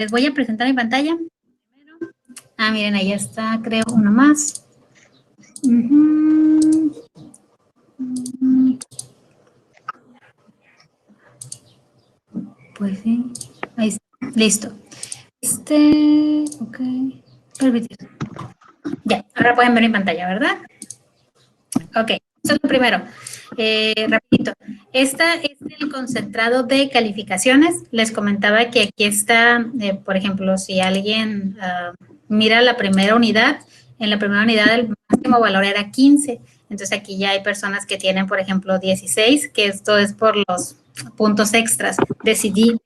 les voy a presentar mi pantalla. Ah, miren, ahí está, creo, uno más. Pues sí, ahí está, listo. Ok, permitir. Ya, ahora pueden ver mi pantalla, ¿verdad? Ok, eso es lo primero. Rapidito. Esta es el concentrado de calificaciones. Les comentaba que aquí está, por ejemplo, si alguien mira la primera unidad, en la primera unidad el máximo valor era 15. Entonces aquí ya hay personas que tienen, por ejemplo, 16, que esto es por los puntos extras. Decidí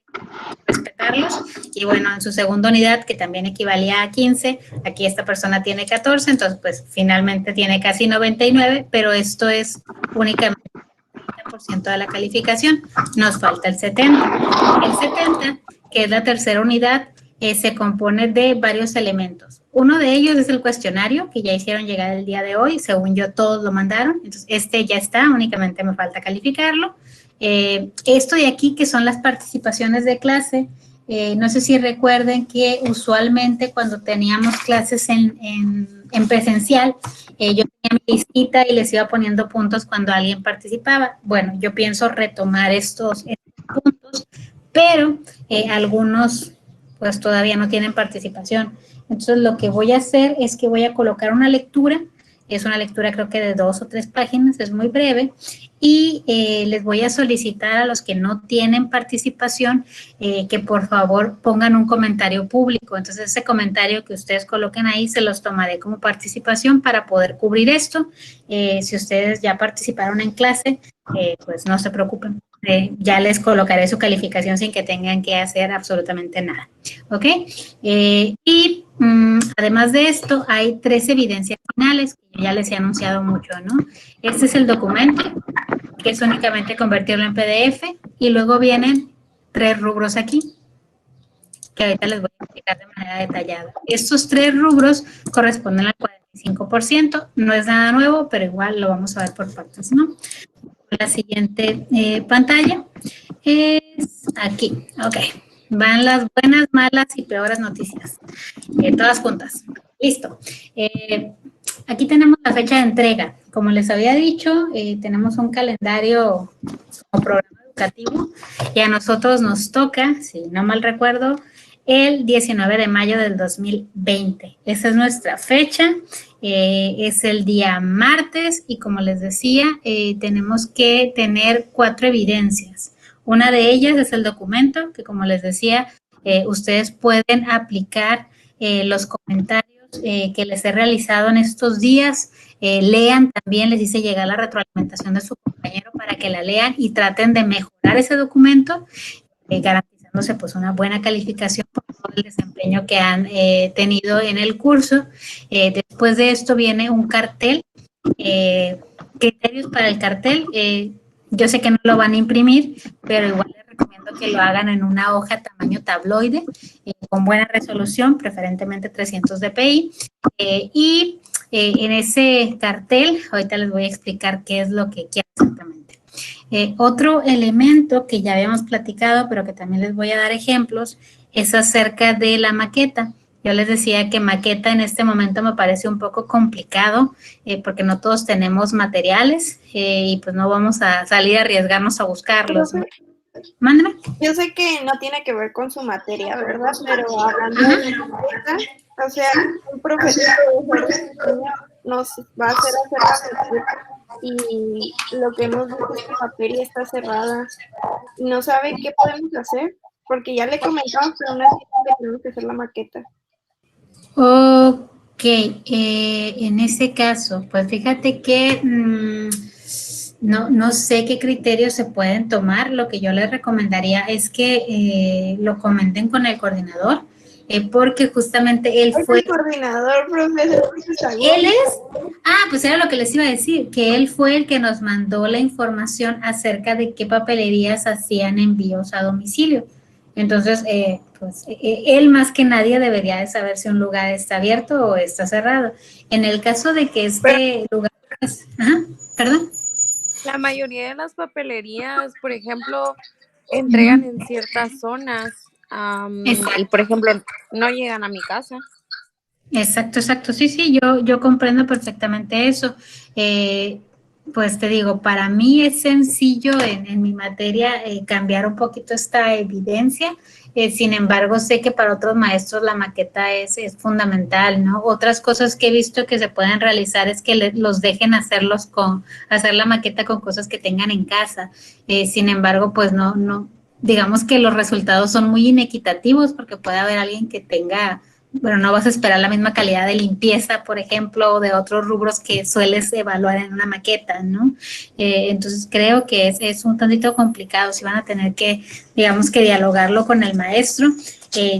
respetarlos. Y bueno, en su segunda unidad, que también equivalía a 15, aquí esta persona tiene 14, entonces pues finalmente tiene casi 99, pero esto es únicamente el 30% de la calificación. Nos falta el 70. El 70, que es la tercera unidad, se compone de varios elementos. Uno de ellos es el cuestionario que ya hicieron llegar el día de hoy. Según yo, todos lo mandaron. Entonces, este ya está, únicamente me falta calificarlo. Esto de aquí, que son las participaciones de clase, no sé si recuerden que usualmente cuando teníamos clases en presencial, yo tenía mi listita y les iba poniendo puntos cuando alguien participaba. Bueno, yo pienso retomar estos puntos, pero algunos pues todavía no tienen participación. Entonces lo que voy a hacer es que voy a colocar una lectura, es una lectura creo que de 2 o 3 páginas, es muy breve, y les voy a solicitar a los que no tienen participación que por favor pongan un comentario público. Entonces ese comentario que ustedes coloquen ahí se los tomaré como participación para poder cubrir esto. Si ustedes ya participaron en clase, pues no se preocupen. Ya les colocaré su calificación sin que tengan que hacer absolutamente nada. ¿Ok? Y además de esto, hay 3 evidencias finales que ya les he anunciado mucho, ¿no? Este es el documento, que es únicamente convertirlo en PDF, y luego vienen 3 rubros aquí, que ahorita les voy a explicar de manera detallada. Estos 3 rubros corresponden al 45%, no es nada nuevo, pero igual lo vamos a ver por partes, ¿no? La siguiente pantalla es aquí, ok. Van las buenas, malas y peores noticias, todas juntas. Listo. Aquí tenemos la fecha de entrega. Como les había dicho, tenemos un calendario como programa educativo y a nosotros nos toca, si no mal recuerdo, el 19 de mayo del 2020. Esa es nuestra fecha. Es el día martes y como les decía, tenemos que tener 4 evidencias. Una de ellas es el documento que, como les decía, ustedes pueden aplicar los comentarios que les he realizado en estos días. Lean también, les hice llegar la retroalimentación de su compañero para que la lean y traten de mejorar ese documento, garantizándose pues una buena calificación por todo el desempeño que han tenido en el curso. Después de esto viene un cartel, criterios para el cartel. Yo sé que no lo van a imprimir, pero igual les recomiendo que lo hagan en una hoja tamaño tabloide, con buena resolución, preferentemente 300 dpi, y en ese cartel, ahorita les voy a explicar qué es lo que quiero exactamente. Otro elemento que ya habíamos platicado, pero que también les voy a dar ejemplos, es acerca de la maqueta. Yo les decía que maqueta en este momento me parece un poco complicado porque no todos tenemos materiales y pues no vamos a salir a arriesgarnos a buscarlos, ¿no? Mándame. Yo sé que no tiene que ver con su materia, ¿verdad? Pero hablando de maqueta, o sea, un profesor nos va a hacer maqueta y lo que hemos visto es que la materia está cerrada y no sabe qué podemos hacer, porque ya le comentamos, pero aún así tenemos que hacer la maqueta. Ok, en ese caso, pues fíjate que no sé qué criterios se pueden tomar. Lo que yo les recomendaría es que lo comenten con el coordinador, porque justamente él fue... El coordinador, profesor. Él es... Ah, pues era lo que les iba a decir, que él fue el que nos mandó la información acerca de qué papelerías hacían envíos a domicilio. Entonces, pues él más que nadie debería de saber si un lugar está abierto o está cerrado. En el caso de que este lugar... perdón. La mayoría de las papelerías, por ejemplo, entregan en ciertas zonas. Y, por ejemplo, no llegan a mi casa. Exacto, exacto. Sí, sí, yo comprendo perfectamente eso. Pues te digo, para mí es sencillo en mi materia cambiar un poquito esta evidencia. Sin embargo, sé que para otros maestros la maqueta es fundamental, ¿no? Otras cosas que he visto que se pueden realizar es que los dejen hacer la maqueta con cosas que tengan en casa. Sin embargo, pues no, digamos que los resultados son muy inequitativos porque puede haber alguien que tenga, bueno, no vas a esperar la misma calidad de limpieza, por ejemplo, o de otros rubros que sueles evaluar en una maqueta, ¿no? Entonces creo que es un tantito complicado, si van a tener que, digamos que dialogarlo con el maestro.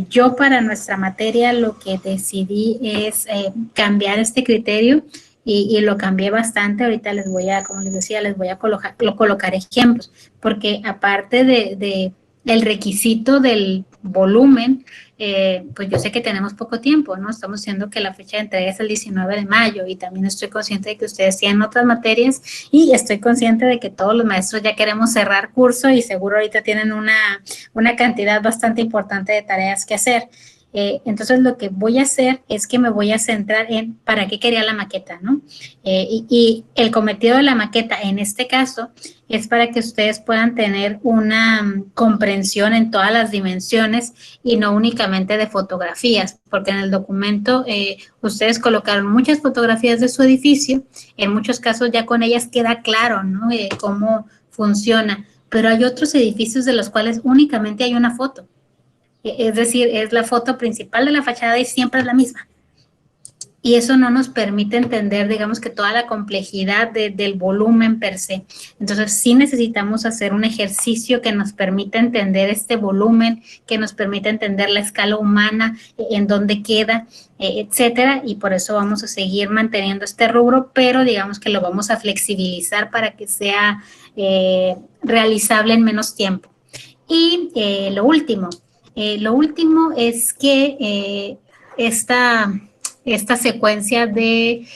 Yo para nuestra materia lo que decidí es cambiar este criterio y lo cambié bastante. Ahorita les voy a, como les decía, les voy a colocar ejemplos, porque aparte de el requisito del volumen, pues yo sé que tenemos poco tiempo, ¿no? Estamos diciendo que la fecha de entrega es el 19 de mayo y también estoy consciente de que ustedes tienen otras materias y estoy consciente de que todos los maestros ya queremos cerrar curso y seguro ahorita tienen una cantidad bastante importante de tareas que hacer. Entonces lo que voy a hacer es que me voy a centrar en para qué quería la maqueta, ¿no? Y el cometido de la maqueta en este caso es para que ustedes puedan tener una comprensión en todas las dimensiones y no únicamente de fotografías, porque en el documento ustedes colocaron muchas fotografías de su edificio, en muchos casos ya con ellas queda claro, ¿no? Cómo funciona, pero hay otros edificios de los cuales únicamente hay una foto. Es decir, es la foto principal de la fachada y siempre es la misma. Y eso no nos permite entender, digamos, que toda la complejidad del volumen per se. Entonces, sí necesitamos hacer un ejercicio que nos permita entender este volumen, que nos permita entender la escala humana, en dónde queda, etcétera. Y por eso vamos a seguir manteniendo este rubro, pero digamos que lo vamos a flexibilizar para que sea realizable en menos tiempo. Y lo último es que esta secuencia de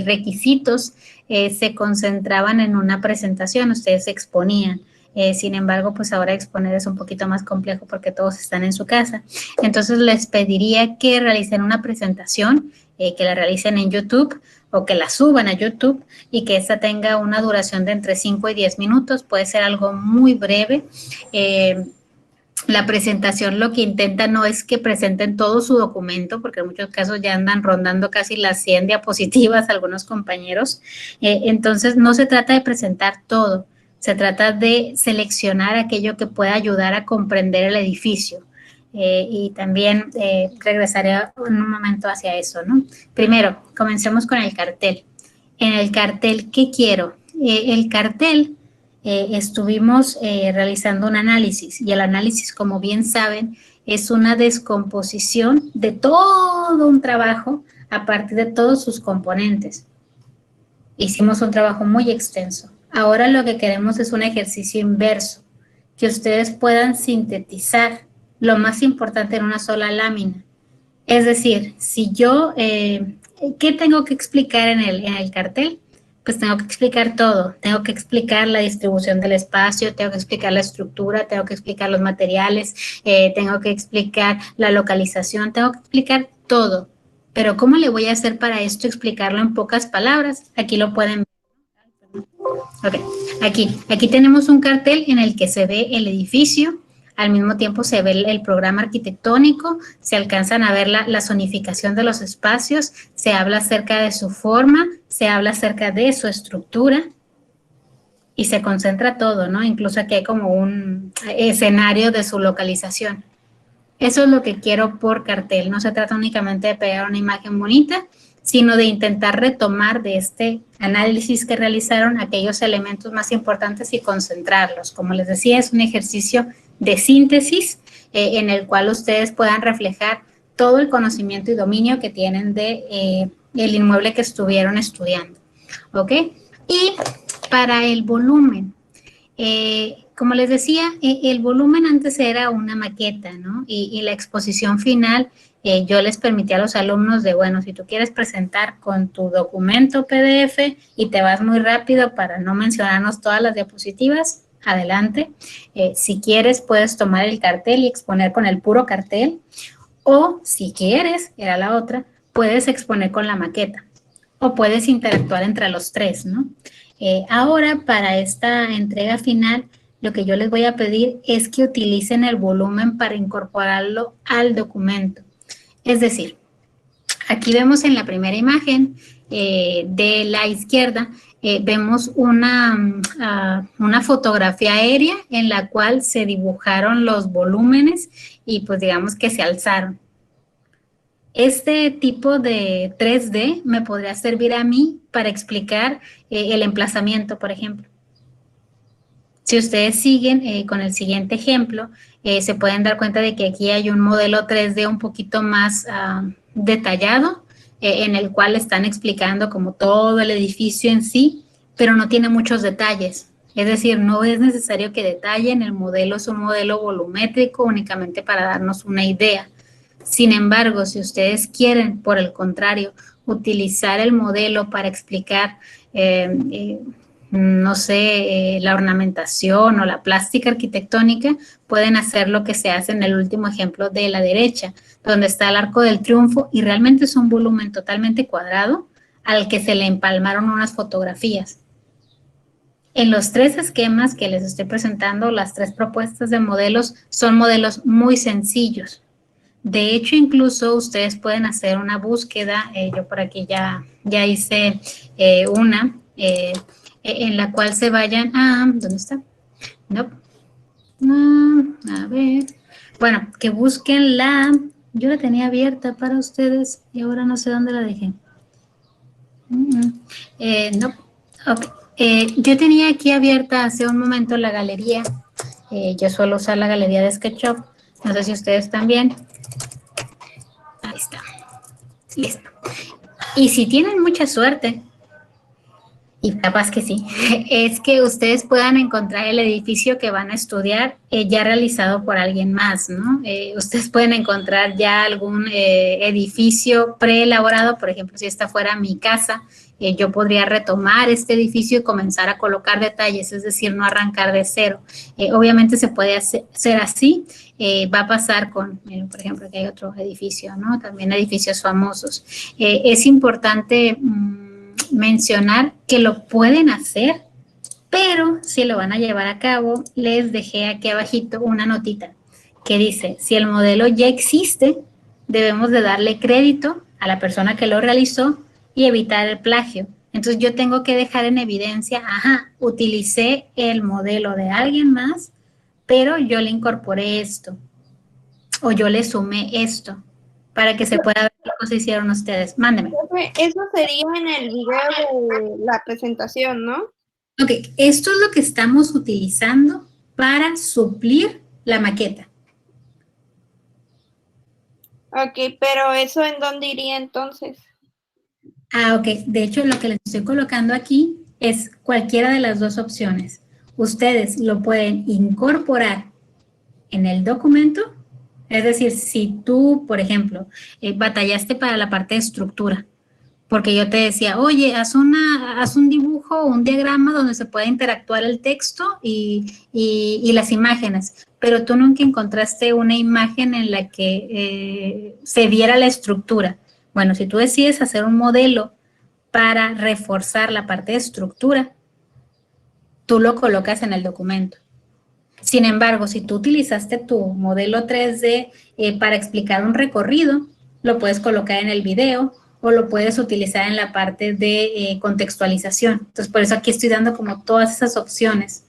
requisitos se concentraban en una presentación, ustedes exponían. Sin embargo, pues ahora exponer es un poquito más complejo porque todos están en su casa. Entonces les pediría que realicen una presentación, que la realicen en YouTube o que la suban a YouTube y que esta tenga una duración de entre 5 y 10 minutos. Puede ser algo muy breve. La presentación lo que intenta no es que presenten todo su documento, porque en muchos casos ya andan rondando casi las 100 diapositivas algunos compañeros. Entonces, no se trata de presentar todo, se trata de seleccionar aquello que pueda ayudar a comprender el edificio. Y también regresaré en un momento hacia eso, ¿no? Primero, comencemos con el cartel. En el cartel, ¿qué quiero? El cartel estuvimos realizando un análisis y el análisis, como bien saben, es una descomposición de todo un trabajo a partir de todos sus componentes. Hicimos un trabajo muy extenso. Ahora lo que queremos es un ejercicio inverso, que ustedes puedan sintetizar lo más importante en una sola lámina. Es decir, si yo, ¿qué tengo que explicar en el cartel? Pues tengo que explicar todo, tengo que explicar la distribución del espacio, tengo que explicar la estructura, tengo que explicar los materiales, tengo que explicar la localización, tengo que explicar todo. Pero ¿cómo le voy a hacer para esto explicarlo en pocas palabras? Aquí lo pueden ver. Ok, aquí tenemos un cartel en el que se ve el edificio, al mismo tiempo se ve el programa arquitectónico, se alcanzan a ver la zonificación de los espacios, se habla acerca de su forma, se habla acerca de su estructura y se concentra todo, ¿no? Incluso aquí hay como un escenario de su localización. Eso es lo que quiero por cartel. No se trata únicamente de pegar una imagen bonita, sino de intentar retomar de este análisis que realizaron aquellos elementos más importantes y concentrarlos. Como les decía, es un ejercicio de síntesis en el cual ustedes puedan reflejar todo el conocimiento y dominio que tienen de el inmueble que estuvieron estudiando. ¿Ok? Y para el volumen, como les decía, el volumen antes era una maqueta, ¿no? Y la exposición final, yo les permití a los alumnos de, bueno, si tú quieres presentar con tu documento PDF y te vas muy rápido para no mencionarnos todas las diapositivas, adelante. Si quieres, puedes tomar el cartel y exponer con el puro cartel, o si quieres, era la otra, puedes exponer con la maqueta, o puedes interactuar entre los tres, ¿no? Ahora, para esta entrega final, lo que yo les voy a pedir es que utilicen el volumen para incorporarlo al documento. Es decir, aquí vemos en la primera imagen de la izquierda, vemos una fotografía aérea en la cual se dibujaron los volúmenes y pues digamos que se alzaron. Este tipo de 3D me podría servir a mí para explicar el emplazamiento, por ejemplo. Si ustedes siguen con el siguiente ejemplo, se pueden dar cuenta de que aquí hay un modelo 3D un poquito más detallado, en el cual están explicando como todo el edificio en sí, pero no tiene muchos detalles. Es decir, no es necesario que detallen, el modelo es un modelo volumétrico únicamente para darnos una idea. Sin embargo, si ustedes quieren, por el contrario, utilizar el modelo para explicar, no sé, la ornamentación o la plástica arquitectónica, pueden hacer lo que se hace en el último ejemplo de la derecha, donde está el Arco del Triunfo y realmente es un volumen totalmente cuadrado al que se le empalmaron unas fotografías. En los 3 esquemas que les estoy presentando, las 3 propuestas de modelos son modelos muy sencillos. De hecho, incluso ustedes pueden hacer una búsqueda, yo por aquí ya hice una, en la cual se vayan a, ¿dónde está? No, a ver, bueno, que busquen yo la tenía abierta para ustedes y ahora no sé dónde la dejé. No, ok. Yo tenía aquí abierta hace un momento la galería, yo suelo usar la galería de SketchUp, no sé si ustedes también. Ahí está. Listo. Y si tienen mucha suerte, y capaz que sí, es que ustedes puedan encontrar el edificio que van a estudiar ya realizado por alguien más, ¿no? Ustedes pueden encontrar ya algún edificio preelaborado, por ejemplo, si esta fuera mi casa, yo podría retomar este edificio y comenzar a colocar detalles, es decir, no arrancar de cero. Obviamente se puede hacer así, va a pasar con, por ejemplo, aquí hay otro edificio, ¿no? También edificios famosos. Es importante mencionar que lo pueden hacer, pero si lo van a llevar a cabo, les dejé aquí abajito una notita que dice, si el modelo ya existe, debemos de darle crédito a la persona que lo realizó y evitar el plagio. Entonces yo tengo que dejar en evidencia, utilicé el modelo de alguien más, pero yo le incorporé esto o yo le sumé esto para que se pueda ver qué cosas hicieron ustedes. Mándeme. Eso sería en el video de la presentación, ¿no? Ok, esto es lo que estamos utilizando para suplir la maqueta. Ok, pero ¿eso en dónde iría entonces? Ok. De hecho, lo que les estoy colocando aquí es cualquiera de las 2 opciones. Ustedes lo pueden incorporar en el documento, es decir, si tú, por ejemplo, batallaste para la parte de estructura, porque yo te decía, oye, haz un dibujo o un diagrama donde se pueda interactuar el texto y las imágenes, pero tú nunca encontraste una imagen en la que se viera la estructura. Bueno, si tú decides hacer un modelo para reforzar la parte de estructura, tú lo colocas en el documento. Sin embargo, si tú utilizaste tu modelo 3D para explicar un recorrido, lo puedes colocar en el video o lo puedes utilizar en la parte de contextualización. Entonces, por eso aquí estoy dando como todas esas opciones.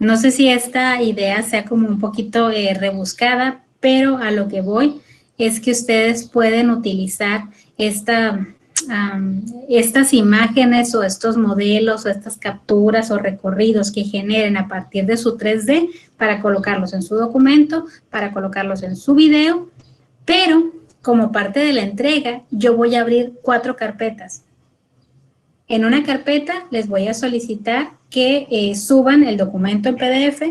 No sé si esta idea sea como un poquito rebuscada, pero a lo que voy es que ustedes pueden utilizar estas imágenes o estos modelos o estas capturas o recorridos que generen a partir de su 3D para colocarlos en su documento, para colocarlos en su video, pero como parte de la entrega yo voy a abrir 4 carpetas. En una carpeta les voy a solicitar que suban el documento en PDF,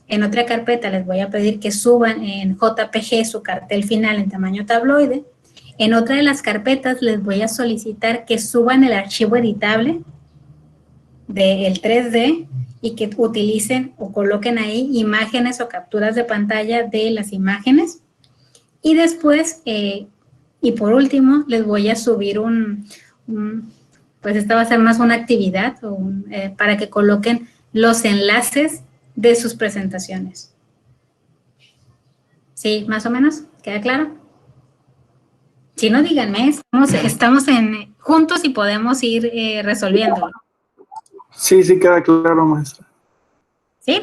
en otra carpeta les voy a pedir que suban en JPG su cartel final en tamaño tabloide, en otra de las carpetas les voy a solicitar que suban el archivo editable del 3D y que utilicen o coloquen ahí imágenes o capturas de pantalla de las imágenes. Y después, y por último, les voy a subir pues esta va a ser más una actividad para que coloquen los enlaces de sus presentaciones. ¿Sí, más o menos? ¿Queda claro? Si no, díganme, estamos juntos y podemos ir resolviéndolo. Sí, sí queda claro, maestra. ¿Sí?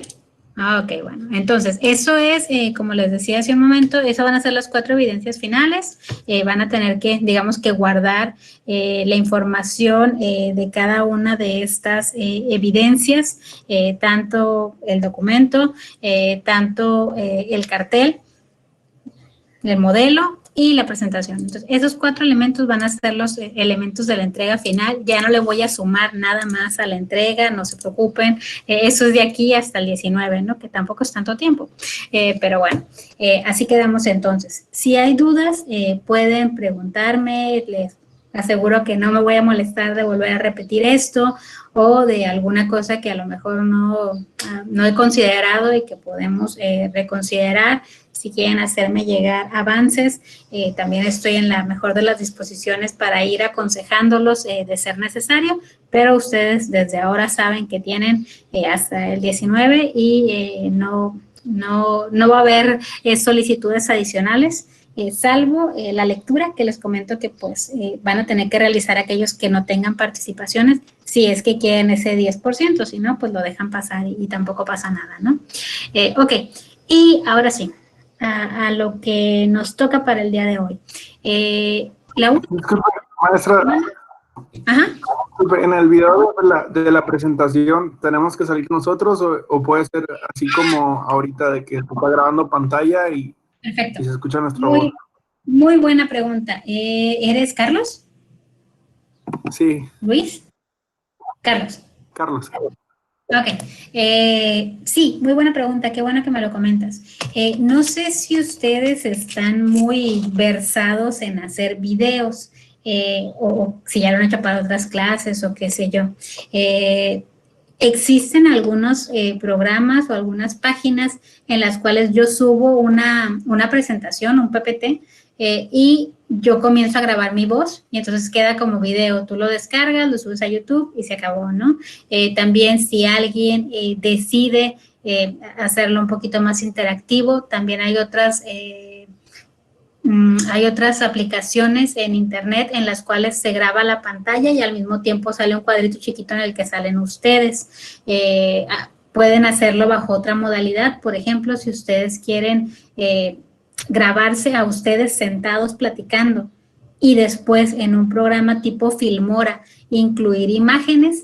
Ok, bueno. Entonces, eso es, como les decía hace un momento, esas van a ser las 4 evidencias finales. Van a tener que, digamos, que guardar la información de cada una de estas evidencias, tanto el documento, tanto el cartel, el modelo y la presentación. Entonces, esos 4 elementos van a ser los elementos de la entrega final. Ya no le voy a sumar nada más a la entrega, no se preocupen. Eso es de aquí hasta el 19, ¿no? Que tampoco es tanto tiempo. Pero bueno, así quedamos entonces. Si hay dudas, pueden preguntarme. Les aseguro que no me voy a molestar de volver a repetir esto o de alguna cosa que a lo mejor no he considerado y que podemos reconsiderar. Si quieren hacerme llegar avances, también estoy en la mejor de las disposiciones para ir aconsejándolos de ser necesario, pero ustedes desde ahora saben que tienen hasta el 19 y no va a haber solicitudes adicionales, salvo la lectura que les comento que pues van a tener que realizar aquellos que no tengan participaciones, si es que quieren ese 10%, si no, pues lo dejan pasar y tampoco pasa nada, ¿no? Ok, y ahora sí. A lo que nos toca para el día de hoy. Disculpe, maestra. Ajá. Disculpe, en el video de la presentación, ¿tenemos que salir nosotros o puede ser así como ahorita de que se está grabando pantalla y se escucha nuestra voz? Muy buena pregunta. ¿Eres Carlos? Sí. ¿Luis? Carlos. Carlos. Ok, sí, muy buena pregunta, qué bueno que me lo comentas. No sé si ustedes están muy versados en hacer videos o si ya lo han hecho para otras clases o qué sé yo. Existen algunos programas o algunas páginas en las cuales yo subo una presentación, un PPT, y yo comienzo a grabar mi voz y entonces queda como video. Tú lo descargas, lo subes a YouTube y se acabó, ¿no? También si alguien decide hacerlo un poquito más interactivo, también hay otras aplicaciones en internet en las cuales se graba la pantalla y al mismo tiempo sale un cuadrito chiquito en el que salen ustedes. Pueden hacerlo bajo otra modalidad, por ejemplo, si ustedes quieren grabarse a ustedes sentados platicando y después en un programa tipo Filmora incluir imágenes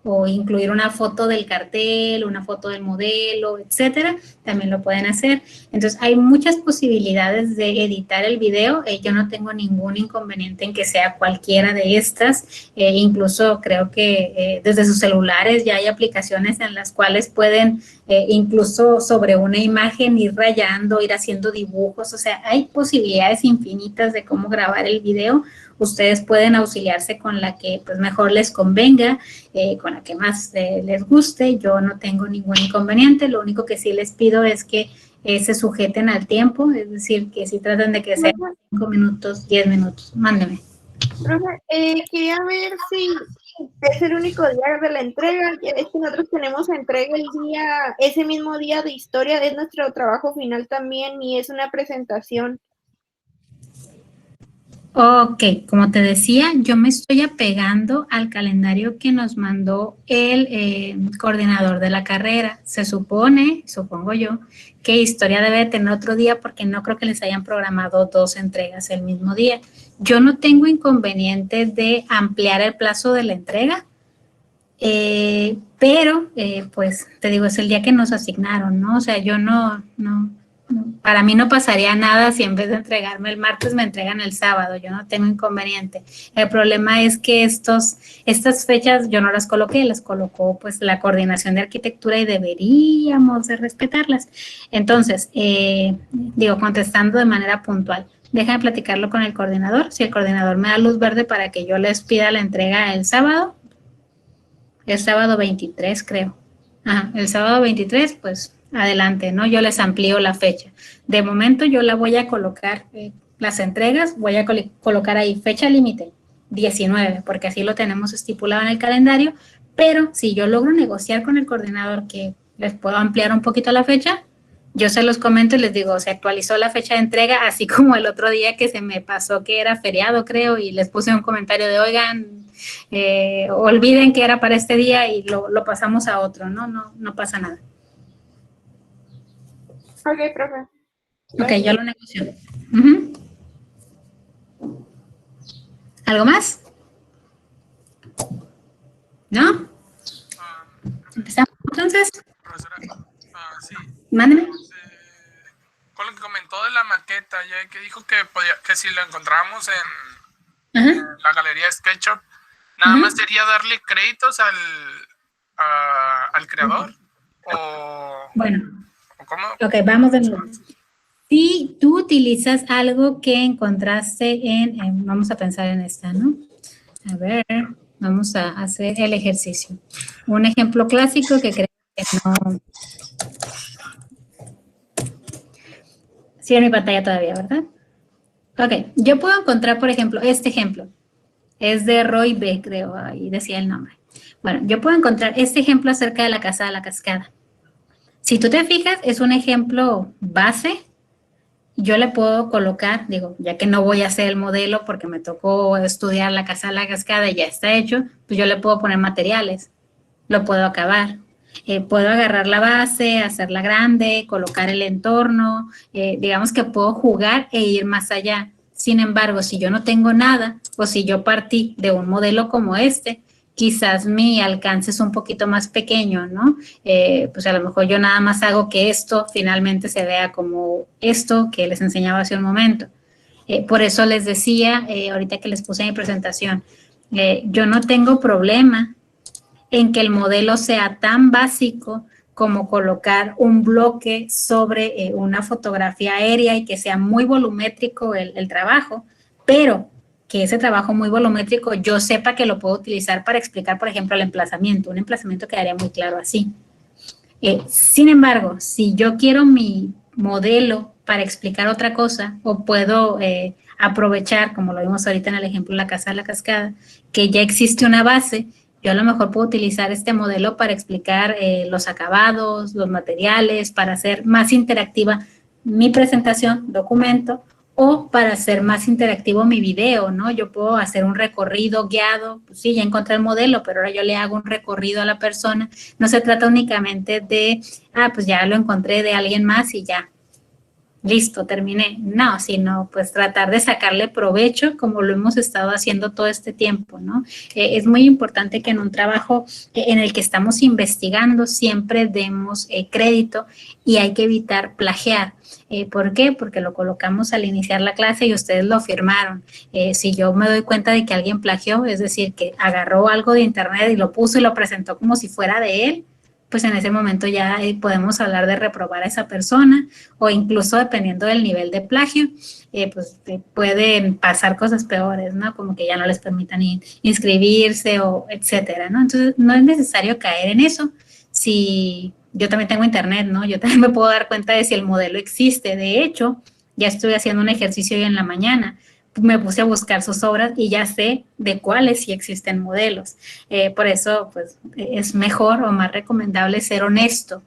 o incluir una foto del cartel, una foto del modelo, etcétera, también lo pueden hacer. Entonces, hay muchas posibilidades de editar el video. Yo no tengo ningún inconveniente en que sea cualquiera de estas. Incluso creo que desde sus celulares ya hay aplicaciones en las cuales pueden incluso sobre una imagen ir rayando, ir haciendo dibujos. O sea, hay posibilidades infinitas de cómo grabar el video. Ustedes pueden auxiliarse con la que pues mejor les convenga, con la que más les guste. Yo no tengo ningún inconveniente. Lo único que sí les pido es que se sujeten al tiempo, es decir, que si tratan de que sea 5 minutos, 10 minutos. Mándeme. Profe, quería ver si es el único día de la entrega. Es que nosotros tenemos entrega ese mismo día de historia, es nuestro trabajo final también y es una presentación. Ok, como te decía, yo me estoy apegando al calendario que nos mandó el coordinador de la carrera. Se supone, supongo yo, que historia debe tener otro día porque no creo que les hayan programado 2 entregas el mismo día. Yo no tengo inconveniente de ampliar el plazo de la entrega, pero pues te digo, es el día que nos asignaron, ¿no? O sea, yo para mí no pasaría nada si en vez de entregarme el martes me entregan el sábado, yo no tengo inconveniente. El problema es que estas fechas yo no las coloqué, las colocó pues la coordinación de arquitectura y deberíamos de respetarlas. Entonces, digo, contestando de manera puntual, déjame platicarlo con el coordinador. Si el coordinador me da luz verde para que yo les pida la entrega el sábado 23, creo. Ajá, el sábado 23, pues adelante, ¿no? Yo les amplío la fecha. De momento yo la voy a colocar, las entregas, voy a colocar ahí fecha límite, 19, porque así lo tenemos estipulado en el calendario, pero si yo logro negociar con el coordinador que les puedo ampliar un poquito la fecha, yo se los comento y les digo, se actualizó la fecha de entrega, así como el otro día que se me pasó que era feriado, creo, y les puse un comentario de, oigan, olviden que era para este día y lo pasamos a otro, ¿no? No pasa nada. Ok, profe. Ok, yo lo negocio. ¿Algo más? ¿No? ¿Empezamos entonces? Profesora, sí. Mándeme. Con lo que comentó de la maqueta, ya que dijo que si lo encontramos en la galería SketchUp, nada más sería darle créditos al creador. Bueno. ¿O cómo? Ok, vamos de nuevo. Si tú utilizas algo que encontraste vamos a pensar en esta, ¿no? A ver, vamos a hacer el ejercicio. Un ejemplo clásico que creo que no... Sí, en mi pantalla todavía, ¿verdad? Ok, yo puedo encontrar, por ejemplo, este ejemplo. Es de Roy B, creo, ahí decía el nombre. Bueno, yo puedo encontrar este ejemplo acerca de la casa de la cascada. Si tú te fijas, es un ejemplo base. Yo le puedo colocar, digo, ya que no voy a hacer el modelo porque me tocó estudiar la casa de la cascada y ya está hecho, pues yo le puedo poner materiales, lo puedo acabar. Puedo agarrar la base, hacerla grande, colocar el entorno, digamos que puedo jugar e ir más allá. Sin embargo, si yo no tengo nada o si yo partí de un modelo como este, quizás mi alcance es un poquito más pequeño, ¿no? Pues a lo mejor yo nada más hago que esto finalmente se vea como esto que les enseñaba hace un momento. Por eso les decía, ahorita que les puse en mi presentación, yo no tengo problema en que el modelo sea tan básico como colocar un bloque sobre una fotografía aérea y que sea muy volumétrico el trabajo, pero que ese trabajo muy volumétrico yo sepa que lo puedo utilizar para explicar, por ejemplo, el emplazamiento. Un emplazamiento quedaría muy claro así. Sin embargo, si yo quiero mi modelo para explicar otra cosa, o puedo aprovechar, como lo vimos ahorita en el ejemplo de la casa de la cascada, que ya existe una base, yo a lo mejor puedo utilizar este modelo para explicar los acabados, los materiales, para hacer más interactiva mi presentación, documento, o para hacer más interactivo mi video, ¿no? Yo puedo hacer un recorrido guiado, pues sí, ya encontré el modelo, pero ahora yo le hago un recorrido a la persona. No se trata únicamente de, pues ya lo encontré de alguien más y ya, listo, terminé. No, sino pues tratar de sacarle provecho como lo hemos estado haciendo todo este tiempo, ¿no? Es muy importante que en un trabajo en el que estamos investigando siempre demos crédito y hay que evitar plagiar. ¿Por qué? Porque lo colocamos al iniciar la clase y ustedes lo firmaron. Si yo me doy cuenta de que alguien plagió, es decir, que agarró algo de internet y lo puso y lo presentó como si fuera de él, pues en ese momento ya podemos hablar de reprobar a esa persona o incluso dependiendo del nivel de plagio, pues pueden pasar cosas peores, ¿no? Como que ya no les permitan inscribirse o etcétera, ¿no? Entonces no es necesario caer en eso. Si yo también tengo internet, ¿no? Yo también me puedo dar cuenta de si el modelo existe. De hecho, ya estoy haciendo un ejercicio hoy en la mañana. Me puse a buscar sus obras y ya sé de cuáles sí existen modelos. Por eso, pues, es mejor o más recomendable ser honesto.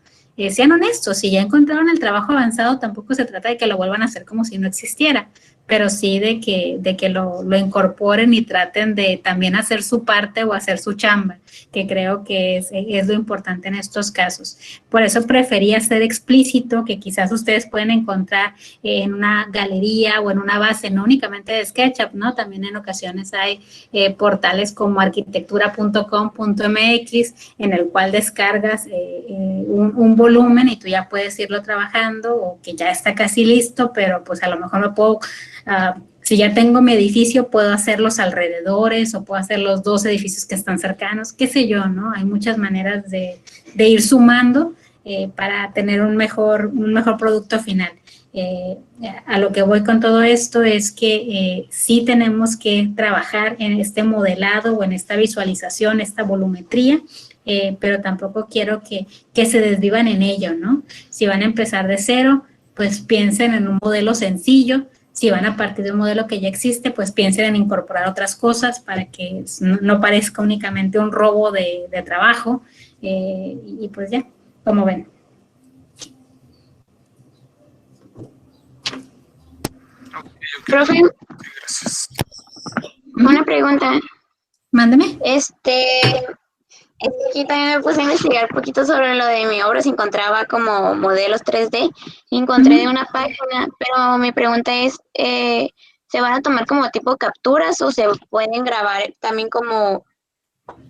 Sean honestos, si ya encontraron el trabajo avanzado, tampoco se trata de que lo vuelvan a hacer como si no existiera, pero sí de que lo incorporen y traten de también hacer su parte o hacer su chamba, que creo que es lo importante en estos casos. Por eso prefería ser explícito, que quizás ustedes pueden encontrar en una galería o en una base, no únicamente de SketchUp, ¿no? También en ocasiones hay portales como arquitectura.com.mx en el cual descargas un volumen y tú ya puedes irlo trabajando o que ya está casi listo, pero pues a lo mejor me puedo... si ya tengo mi edificio, puedo hacer los alrededores o puedo hacer los 2 edificios que están cercanos, qué sé yo, ¿no? Hay muchas maneras de ir sumando para tener un mejor producto final. A lo que voy con todo esto es que sí tenemos que trabajar en este modelado o en esta visualización, esta volumetría, pero tampoco quiero que se desvivan en ello, ¿no? Si van a empezar de cero, pues piensen en un modelo sencillo. Si van a partir de un modelo que ya existe, pues piensen en incorporar otras cosas para que no parezca únicamente un robo de trabajo. Y pues ya, como ven. Profe, Gracias. una pregunta. Mándame. Aquí también me puse a investigar un poquito sobre lo de mi obra, se encontraba como modelos 3D, y encontré de una página, pero mi pregunta es, ¿se van a tomar como tipo capturas o se pueden grabar también como,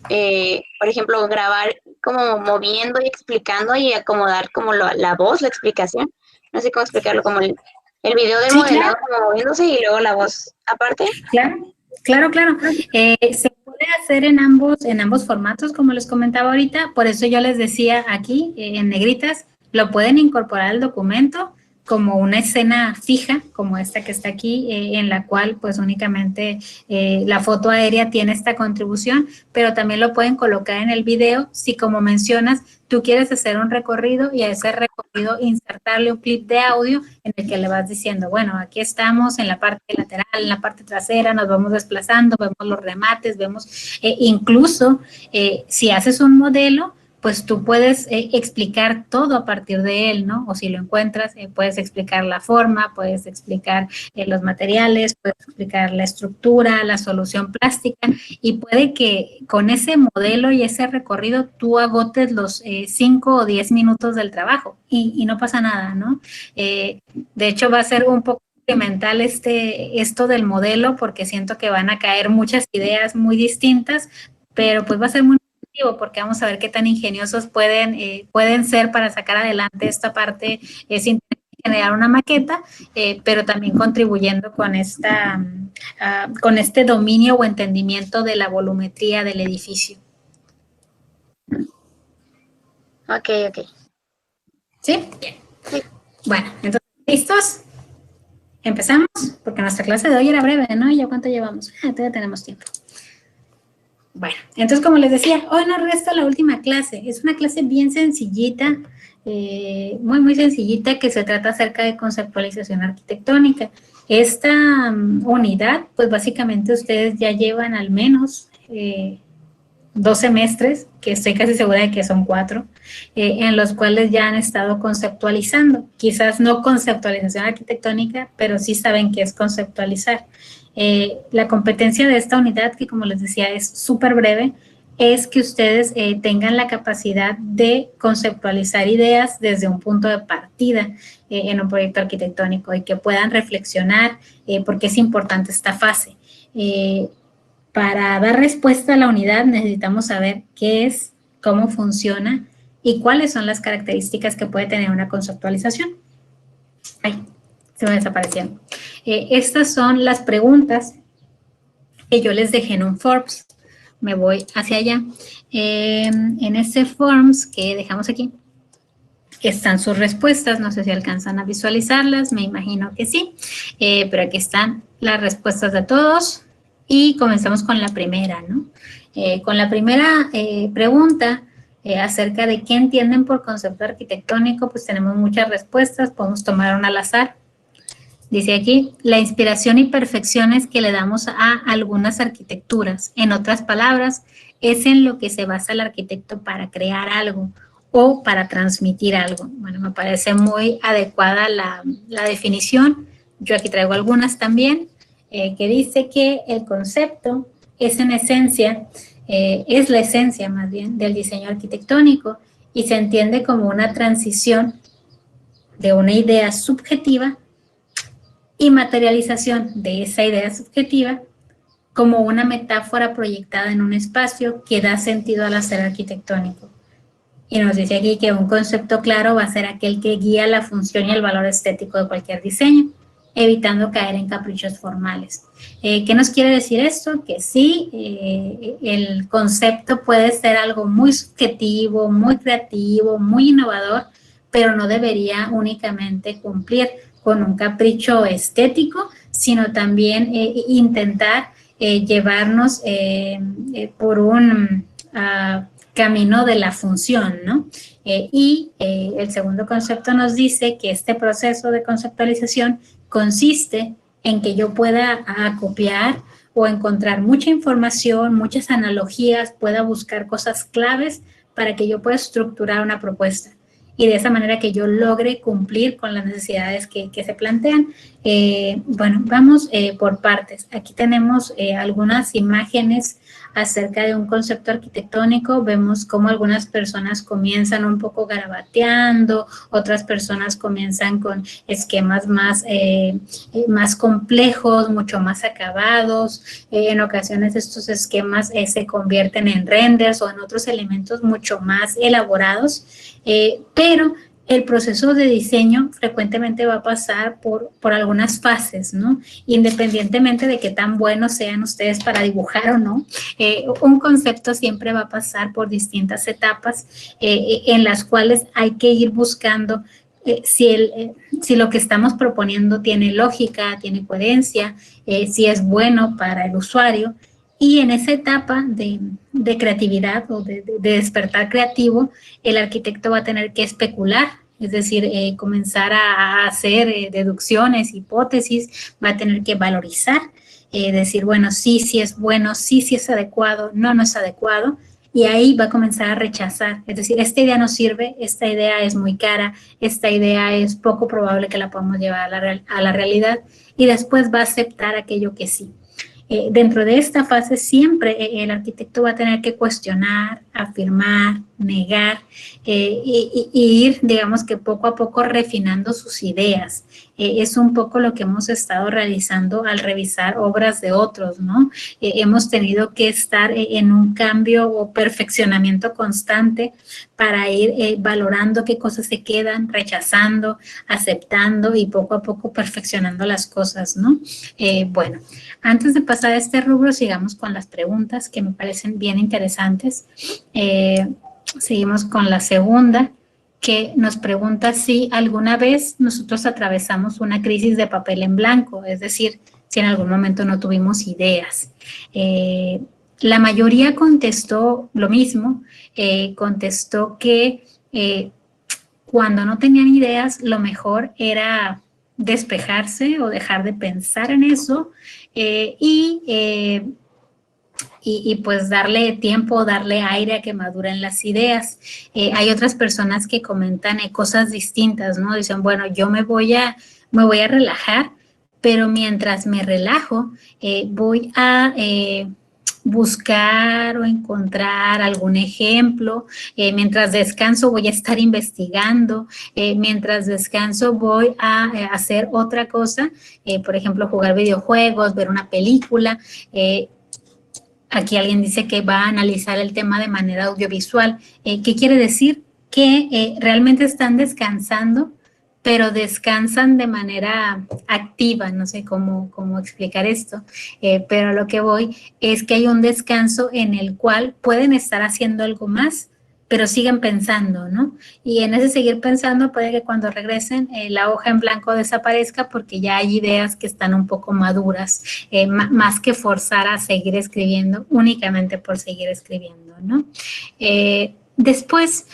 por ejemplo, grabar como moviendo y explicando y acomodar como la voz, la explicación? No sé cómo explicarlo, como el video del modelado, claro, como moviéndose y luego la voz aparte. Claro. Se puede hacer en ambos formatos, como les comentaba ahorita, por eso yo les decía aquí, en negritas, lo pueden incorporar al documento como una escena fija, como esta que está aquí, en la cual pues únicamente la foto aérea tiene esta contribución, pero también lo pueden colocar en el video si, como mencionas, tú quieres hacer un recorrido y a ese recorrido insertarle un clip de audio en el que le vas diciendo, bueno, aquí estamos en la parte lateral, en la parte trasera, nos vamos desplazando, vemos los remates, vemos incluso si haces un modelo, pues tú puedes explicar todo a partir de él, ¿no? O si lo encuentras, puedes explicar la forma, puedes explicar los materiales, puedes explicar la estructura, la solución plástica, y puede que con ese modelo y ese recorrido tú agotes los 5 o 10 minutos del trabajo y no pasa nada, ¿no? De hecho, va a ser un poco experimental esto del modelo, porque siento que van a caer muchas ideas muy distintas, pero pues va a ser muy porque vamos a ver qué tan ingeniosos pueden ser para sacar adelante esta parte sin generar una maqueta, pero también contribuyendo con este dominio o entendimiento de la volumetría del edificio. Ok. ¿Sí? Bien. Sí. Bueno, entonces, ¿listos? ¿Empezamos? Porque nuestra clase de hoy era breve, ¿no? ¿Ya cuánto llevamos? Todavía tenemos tiempo. Bueno, entonces, como les decía, hoy nos resta la última clase. Es una clase bien sencillita, muy sencillita, que se trata acerca de conceptualización arquitectónica. Esta unidad, pues básicamente ustedes ya llevan al menos 2 semestres, que estoy casi segura de que son 4, en los cuales ya han estado conceptualizando. Quizás no conceptualización arquitectónica, pero sí saben qué es conceptualizar. La competencia de esta unidad, que como les decía es súper breve, es que ustedes tengan la capacidad de conceptualizar ideas desde un punto de partida en un proyecto arquitectónico y que puedan reflexionar por qué es importante esta fase. Para dar respuesta a la unidad necesitamos saber qué es, cómo funciona y cuáles son las características que puede tener una conceptualización. Ay, se me desaparecieron. Estas son las preguntas que yo les dejé en un Forms. Me voy hacia allá. En ese Forms que dejamos aquí están sus respuestas. No sé si alcanzan a visualizarlas, me imagino que sí. Pero aquí están las respuestas de todos y comenzamos con la primera, ¿no? Con la primera pregunta acerca de qué entienden por concepto arquitectónico, pues tenemos muchas respuestas, podemos tomar una al azar. Dice aquí, la inspiración y perfecciones que le damos a algunas arquitecturas. En otras palabras, es en lo que se basa el arquitecto para crear algo o para transmitir algo. Bueno, me parece muy adecuada la definición. Yo aquí traigo algunas también, que dice que el concepto es en esencia, es la esencia más bien del diseño arquitectónico y se entiende como una transición de una idea subjetiva y materialización de esa idea subjetiva como una metáfora proyectada en un espacio que da sentido al hacer arquitectónico. Y nos dice aquí que un concepto claro va a ser aquel que guía la función y el valor estético de cualquier diseño, evitando caer en caprichos formales. ¿Qué nos quiere decir esto? Que sí, el concepto puede ser algo muy subjetivo, muy creativo, muy innovador, pero no debería únicamente cumplir con un capricho estético, sino también intentar llevarnos por un camino de la función, ¿no? El segundo concepto nos dice que este proceso de conceptualización consiste en que yo pueda acopiar o encontrar mucha información, muchas analogías, pueda buscar cosas claves para que yo pueda estructurar una propuesta y de esa manera que yo logre cumplir con las necesidades que se plantean. Bueno, vamos por partes. Aquí tenemos algunas imágenes acerca de un concepto arquitectónico. Vemos cómo algunas personas comienzan un poco garabateando, otras personas comienzan con esquemas más complejos, mucho más acabados. En ocasiones estos esquemas se convierten en renders o en otros elementos mucho más elaborados, pero el proceso de diseño frecuentemente va a pasar por algunas fases, ¿no? Independientemente de qué tan buenos sean ustedes para dibujar o no, un concepto siempre va a pasar por distintas etapas en las cuales hay que ir buscando si lo que estamos proponiendo tiene lógica, tiene coherencia, si es bueno para el usuario. Y en esa etapa de creatividad o de despertar creativo, el arquitecto va a tener que especular, es decir, comenzar a hacer deducciones, hipótesis, va a tener que valorizar, decir, bueno, sí es bueno, sí es adecuado, no es adecuado, y ahí va a comenzar a rechazar, es decir, esta idea no sirve, esta idea es muy cara, esta idea es poco probable que la podamos llevar a la realidad, y después va a aceptar aquello que sí. Dentro de esta fase siempre el arquitecto va a tener que cuestionar, afirmar, negar y ir, digamos que poco a poco refinando sus ideas. Es un poco lo que hemos estado realizando al revisar obras de otros, ¿no? Hemos tenido que estar en un cambio o perfeccionamiento constante para ir valorando qué cosas se quedan, rechazando, aceptando y poco a poco perfeccionando las cosas, ¿no? Bueno, antes de pasar a este rubro, sigamos con las preguntas que me parecen bien interesantes. Seguimos con la segunda, que nos pregunta si alguna vez nosotros atravesamos una crisis de papel en blanco, es decir, si en algún momento no tuvimos ideas. La mayoría contestó lo mismo, contestó que cuando no tenían ideas, lo mejor era despejarse o dejar de pensar en eso y pues darle tiempo, darle aire a que maduren las ideas. Hay otras personas que comentan cosas distintas, ¿no? Dicen, bueno, yo me voy a relajar, pero mientras me relajo, voy a buscar o encontrar algún ejemplo, mientras descanso voy a estar investigando, mientras descanso voy a hacer otra cosa, por ejemplo, jugar videojuegos, ver una película. Aquí alguien dice que va a analizar el tema de manera audiovisual. ¿Qué quiere decir? Que realmente están descansando, pero descansan de manera activa, no sé cómo explicar esto, pero a lo que voy es que hay un descanso en el cual pueden estar haciendo algo más, pero siguen pensando, ¿no? Y en ese seguir pensando puede que cuando regresen la hoja en blanco desaparezca porque ya hay ideas que están un poco maduras, más que forzar a seguir escribiendo únicamente por seguir escribiendo, ¿no? Después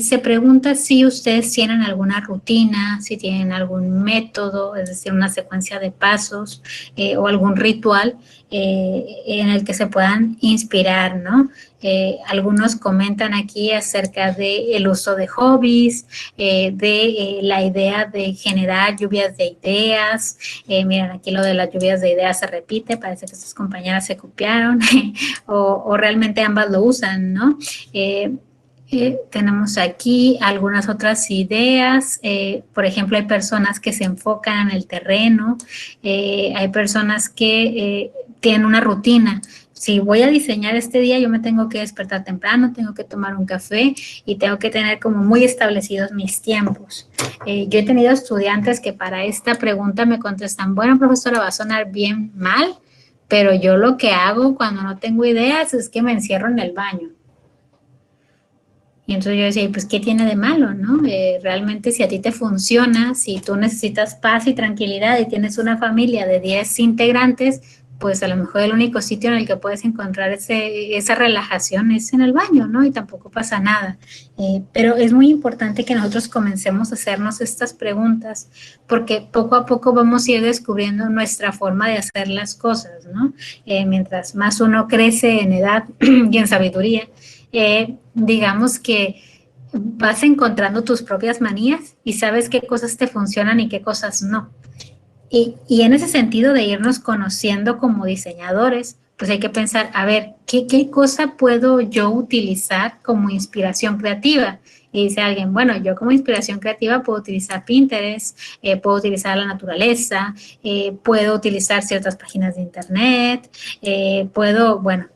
se pregunta si ustedes tienen alguna rutina, si tienen algún método, es decir, una secuencia de pasos o algún ritual en el que se puedan inspirar, ¿no? Algunos comentan aquí acerca del uso de hobbies, de la idea de generar lluvias de ideas. Miren, aquí lo de las lluvias de ideas se repite, parece que estas compañeras se copiaron o realmente ambas lo usan, ¿no? Tenemos aquí algunas otras ideas, por ejemplo, hay personas que se enfocan en el terreno, hay personas que tienen una rutina. Si voy a diseñar este día, yo me tengo que despertar temprano, tengo que tomar un café y tengo que tener como muy establecidos mis tiempos. Yo he tenido estudiantes que para esta pregunta me contestan, bueno, profesora, va a sonar bien mal, pero yo lo que hago cuando no tengo ideas es que me encierro en el baño. Y entonces yo decía, pues, ¿qué tiene de malo, no? Realmente si a ti te funciona, si tú necesitas paz y tranquilidad y tienes una familia de 10 integrantes, pues a lo mejor el único sitio en el que puedes encontrar esa relajación es en el baño, ¿no? Y tampoco pasa nada. Pero es muy importante que nosotros comencemos a hacernos estas preguntas, porque poco a poco vamos a ir descubriendo nuestra forma de hacer las cosas, ¿no? Mientras más uno crece en edad y en sabiduría, digamos que vas encontrando tus propias manías y sabes qué cosas te funcionan y qué cosas no. Y en ese sentido de irnos conociendo como diseñadores, pues hay que pensar, a ver, ¿qué cosa puedo yo utilizar como inspiración creativa? Y dice alguien, bueno, yo como inspiración creativa puedo utilizar Pinterest, puedo utilizar la naturaleza, puedo utilizar ciertas páginas de internet, puedo, bueno,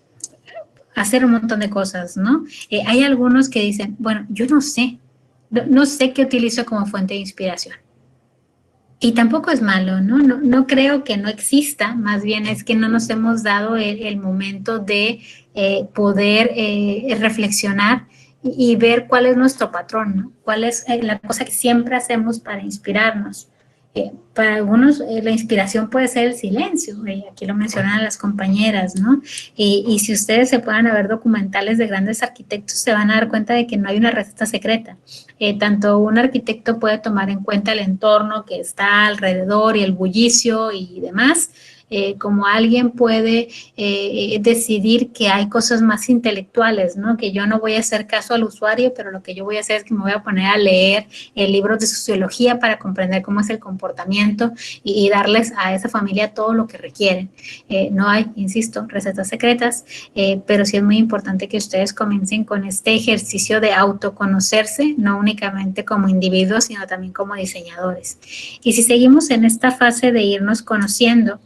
hacer un montón de cosas, ¿no? Hay algunos que dicen, bueno, yo no sé, no sé qué utilizo como fuente de inspiración. Y tampoco es malo, ¿no? No creo que no exista, más bien es que no nos hemos dado el momento de poder reflexionar y ver cuál es nuestro patrón, ¿no? Cuál es la cosa que siempre hacemos para inspirarnos. Para algunos la inspiración puede ser el silencio, aquí lo mencionan las compañeras, ¿no? Y si ustedes se puedan ver documentales de grandes arquitectos, se van a dar cuenta de que no hay una receta secreta. Tanto un arquitecto puede tomar en cuenta el entorno que está alrededor y el bullicio y demás, como alguien puede decidir que hay cosas más intelectuales, ¿no? Que yo no voy a hacer caso al usuario, pero lo que yo voy a hacer es que me voy a poner a leer libros de sociología para comprender cómo es el comportamiento y darles a esa familia todo lo que requieren. No hay, insisto, recetas secretas, pero sí es muy importante que ustedes comiencen con este ejercicio de autoconocerse, no únicamente como individuos, sino también como diseñadores. Y si seguimos en esta fase de irnos conociendo,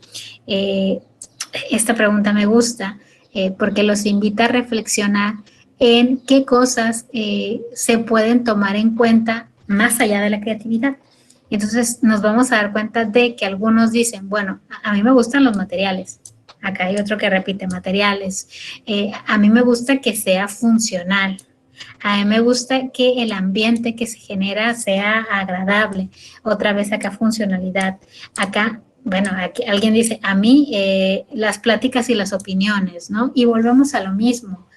esta pregunta me gusta porque los invita a reflexionar en qué cosas se pueden tomar en cuenta más allá de la creatividad. Entonces nos vamos a dar cuenta de que algunos dicen, bueno, a mí me gustan los materiales. Acá hay otro que repite materiales. A mí me gusta que sea funcional. A mí me gusta que el ambiente que se genera sea agradable. Otra vez acá funcionalidad. Acá, bueno, aquí alguien dice, a mí las pláticas y las opiniones, ¿no? Y volvemos a lo mismo.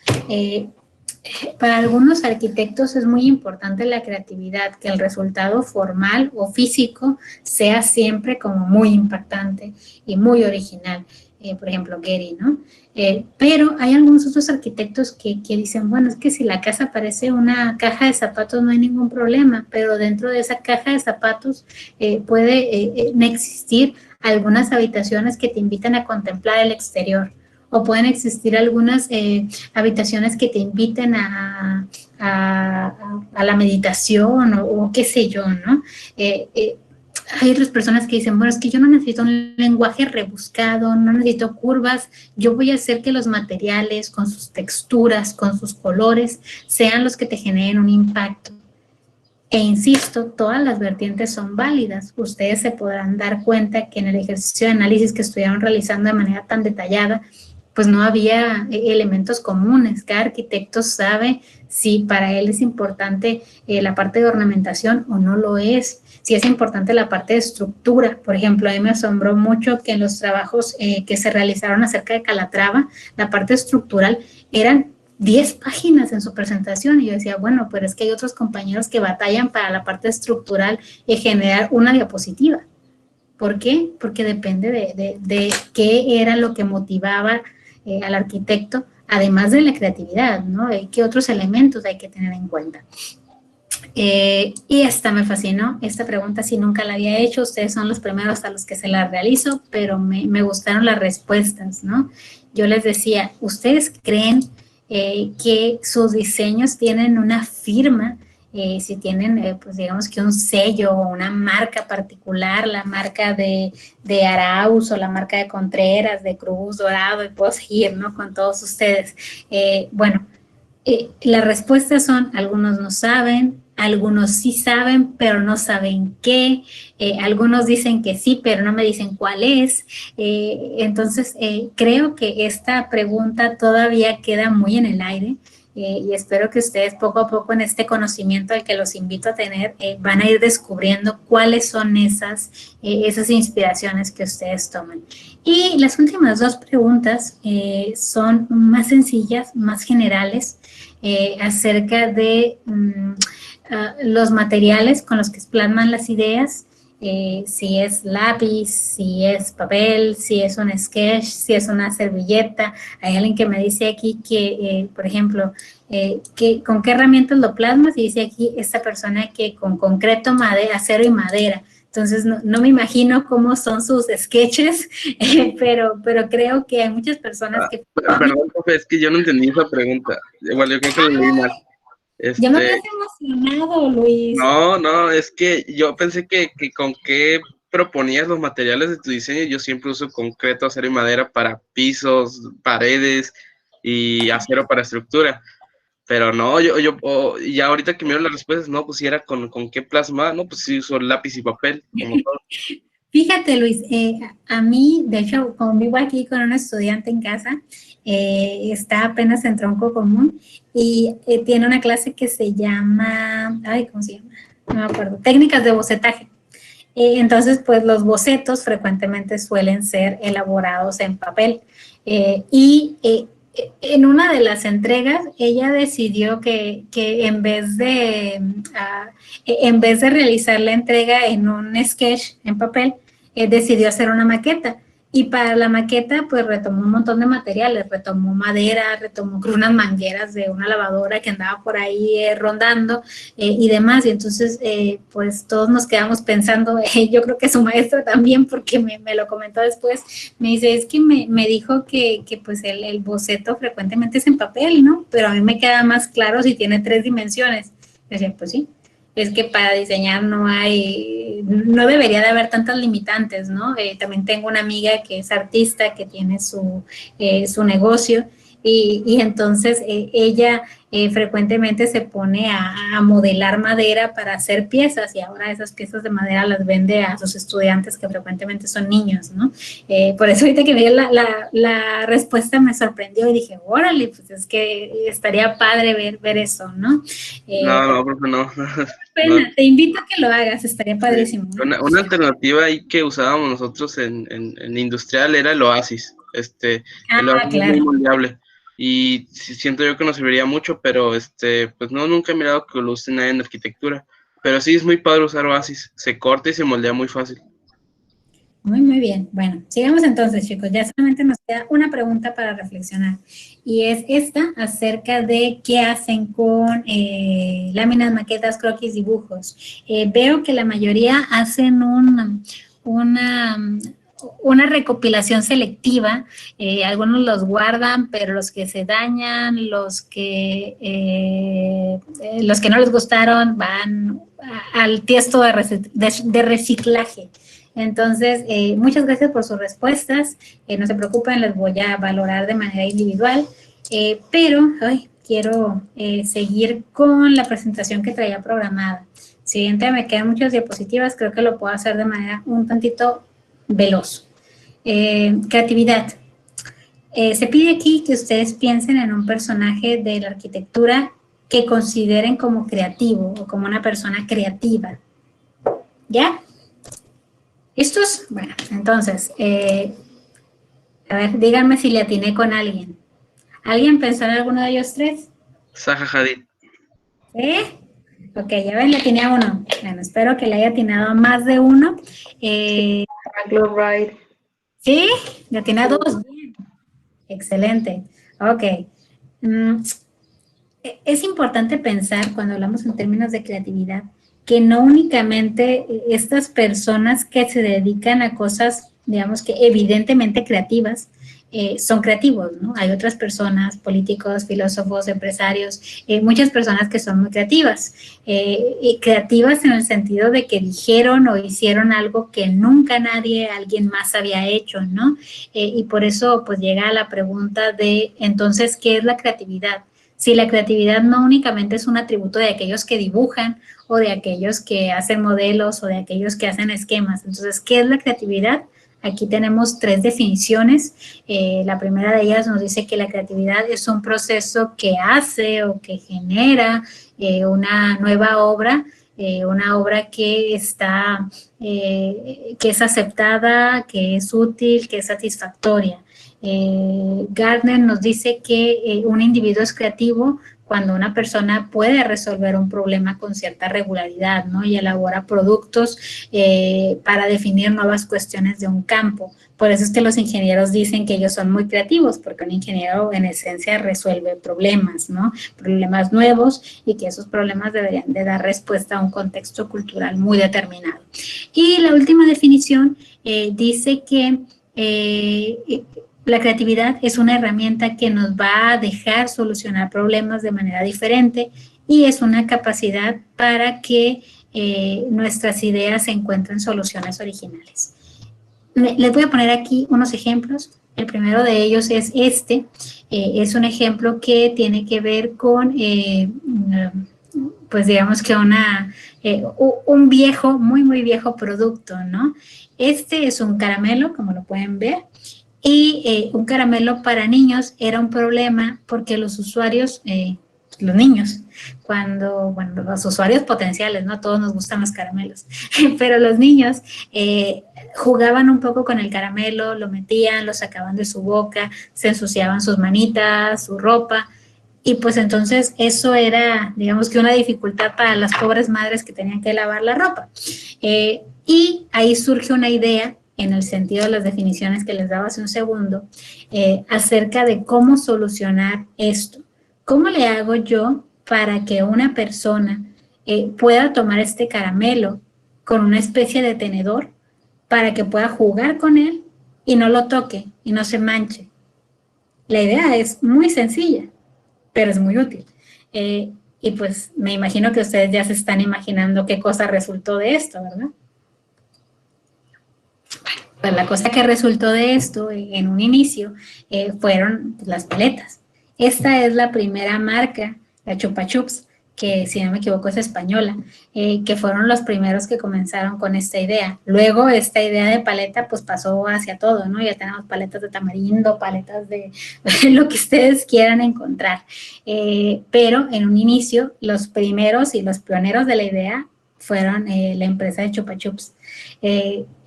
Para algunos arquitectos es muy importante la creatividad, que el resultado formal o físico sea siempre como muy impactante y muy original. Por ejemplo, Gehry, ¿no? Pero hay algunos otros arquitectos que dicen, bueno, es que si la casa parece una caja de zapatos no hay ningún problema, pero dentro de esa caja de zapatos pueden existir algunas habitaciones que te invitan a contemplar el exterior, o pueden existir algunas habitaciones que te inviten a la meditación o qué sé yo, ¿no? Hay otras personas que dicen, bueno, es que yo no necesito un lenguaje rebuscado, no necesito curvas, yo voy a hacer que los materiales con sus texturas, con sus colores, sean los que te generen un impacto. E insisto, todas las vertientes son válidas. Ustedes se podrán dar cuenta que en el ejercicio de análisis que estuvieron realizando de manera tan detallada, pues no había elementos comunes. Cada arquitecto sabe si para él es importante la parte de ornamentación o no lo es, si es importante la parte de estructura. Por ejemplo, a mí me asombró mucho que en los trabajos que se realizaron acerca de Calatrava, la parte estructural eran 10 páginas en su presentación, y yo decía, bueno, pero es que hay otros compañeros que batallan para la parte estructural y generar una diapositiva. ¿Por qué? Porque depende de qué era lo que motivaba al arquitecto, además de la creatividad, ¿no? ¿Qué otros elementos hay que tener en cuenta? Y esta me fascinó, esta pregunta sí nunca la había hecho, ustedes son los primeros a los que se la realizo, pero me gustaron las respuestas, ¿no? Yo les decía, ¿ustedes creen que sus diseños tienen una firma? Si tienen, pues digamos que un sello o una marca particular, la marca de Arauz o la marca de Contreras, de Cruz, Dorado, y puedo seguir, ¿no? Con todos ustedes. Bueno, las respuestas son, algunos no saben, algunos sí saben, pero no saben qué, algunos dicen que sí, pero no me dicen cuál es. Entonces, creo que esta pregunta todavía queda muy en el aire. y espero que ustedes poco a poco en este conocimiento al que los invito a tener, van a ir descubriendo cuáles son esas inspiraciones que ustedes toman. Y las últimas dos preguntas son más sencillas, más generales, acerca de los materiales con los que plasman las ideas, si es lápiz, si es papel, si es un sketch, si es una servilleta. Hay alguien que me dice aquí que, por ejemplo, ¿con qué herramientas lo plasmas? Y dice aquí esta persona que con concreto, madera, acero y madera. Entonces, no me imagino cómo son sus sketches, pero creo que hay muchas personas que... Perdón, profe, es que yo no entendí esa pregunta. Igual yo creo que lo leí mal. Ya me habías emocionado, Luis. No, es que yo pensé que con qué proponías los materiales de tu diseño. Yo siempre uso concreto, acero y madera para pisos, paredes y acero para estructura. Pero no, ya ahorita que miro las respuestas, no, pues si era con qué plasma, no, pues sí uso lápiz y papel, como todo. Fíjate, Luis, a mí, de hecho, como vivo aquí con un estudiante en casa, está apenas en tronco común y tiene una clase que se llama, ¿cómo se llama? No me acuerdo, técnicas de bocetaje. Entonces, pues los bocetos frecuentemente suelen ser elaborados en papel. En una de las entregas, ella decidió que en vez de realizar la entrega en un sketch en papel, decidió hacer una maqueta. Y para la maqueta, pues retomó un montón de materiales, retomó madera, retomó unas mangueras de una lavadora que andaba por ahí rondando y demás. Y entonces, pues todos nos quedamos pensando, yo creo que su maestro también, porque me lo comentó después, me dice, es que me dijo que pues el boceto frecuentemente es en papel, ¿no? Pero a mí me queda más claro si tiene 3 dimensiones. Yo decía, pues sí. Es que para diseñar no debería de haber tantas limitantes, ¿no? También tengo una amiga que es artista, que tiene su negocio, y entonces ella frecuentemente se pone a modelar madera para hacer piezas, y ahora esas piezas de madera las vende a sus estudiantes, que frecuentemente son niños, ¿no? Por eso ahorita que vi la respuesta me sorprendió y dije, órale, pues es que estaría padre ver eso, ¿no? No, profe, no. Bueno, te invito a que lo hagas, estaría padrísimo. Una alternativa ahí que usábamos nosotros en industrial era el Oasis. El Oasis claro. es muy moldeable. Y siento yo que nos serviría mucho, pero pues no, nunca he mirado que lo usen en arquitectura. Pero sí es muy padre usar Oasis. Se corta y se moldea muy fácil. Muy bien. Bueno, sigamos entonces, chicos. Ya solamente nos queda una pregunta para reflexionar. Y es esta, acerca de qué hacen con láminas, maquetas, croquis, dibujos. Veo que la mayoría hacen una recopilación selectiva. Algunos los guardan, pero los que se dañan, los que no les gustaron, van al tiesto de reciclaje. Entonces, muchas gracias por sus respuestas. No se preocupen, les voy a valorar de manera individual. Pero quiero seguir con la presentación que traía programada. Si bien me quedan muchas diapositivas, creo que lo puedo hacer de manera un tantito veloz. Creatividad. Se pide aquí que ustedes piensen en un personaje de la arquitectura que consideren como creativo o como una persona creativa. ¿Ya? ¿Listos? Bueno, entonces, a ver, díganme si le atiné con alguien. ¿Alguien pensó en alguno de ellos 3? Zaha Hadid. ¿Sí? Ok, ya ven, le atiné a uno. Bueno, espero que le haya atinado a más de uno. Wright. ¿Sí? Le atiné a 2. Bien. Excelente. Ok. Es importante pensar, cuando hablamos en términos de creatividad, que no únicamente estas personas que se dedican a cosas, digamos que evidentemente creativas, son creativos, ¿no? Hay otras personas, políticos, filósofos, empresarios, muchas personas que son muy creativas, y creativas en el sentido de que dijeron o hicieron algo que nunca alguien más había hecho, ¿no? Y por eso pues llega a la pregunta de, entonces, ¿qué es la creatividad? Si la creatividad no únicamente es un atributo de aquellos que dibujan o de aquellos que hacen modelos o de aquellos que hacen esquemas. Entonces, ¿qué es la creatividad? Aquí tenemos 3 definiciones. La primera de ellas nos dice que la creatividad es un proceso que hace o que genera una nueva obra, una obra que está, que es aceptada, que es útil, que es satisfactoria. Gardner nos dice que un individuo es creativo cuando una persona puede resolver un problema con cierta regularidad, ¿no? Y elabora productos para definir nuevas cuestiones de un campo. Por eso es que los ingenieros dicen que ellos son muy creativos, porque un ingeniero en esencia resuelve problemas, ¿no? Problemas nuevos, y que esos problemas deberían de dar respuesta a un contexto cultural muy determinado. Y la última definición dice que la creatividad es una herramienta que nos va a dejar solucionar problemas de manera diferente, y es una capacidad para que nuestras ideas encuentren soluciones originales. Les voy a poner aquí unos ejemplos. El primero de ellos es este. Es un ejemplo que tiene que ver con, pues digamos que un viejo, muy viejo producto, ¿no? Este es un caramelo, como lo pueden ver. Y un caramelo para niños era un problema porque los usuarios, los niños, bueno, los usuarios potenciales, ¿no? Todos nos gustan los caramelos, pero los niños jugaban un poco con el caramelo, lo metían, lo sacaban de su boca, se ensuciaban sus manitas, su ropa, y pues entonces eso era, digamos que una dificultad para las pobres madres que tenían que lavar la ropa. Y ahí surge una idea, en el sentido de las definiciones que les daba hace un segundo, acerca de cómo solucionar esto. ¿Cómo le hago yo para que una persona pueda tomar este caramelo con una especie de tenedor para que pueda jugar con él y no lo toque y no se manche? La idea es muy sencilla, pero es muy útil. Y pues me imagino que ustedes ya se están imaginando qué cosa resultó de esto, ¿verdad? Pues la cosa que resultó de esto en un inicio fueron las paletas. Esta es la primera marca, la Chupa Chups, que si no me equivoco es española, que fueron los primeros que comenzaron con esta idea. Luego esta idea de paleta pues pasó hacia todo, ¿no? Ya tenemos paletas de tamarindo, paletas de lo que ustedes quieran encontrar. Pero en un inicio los primeros y los pioneros de la idea fueron la empresa de Chupa Chups.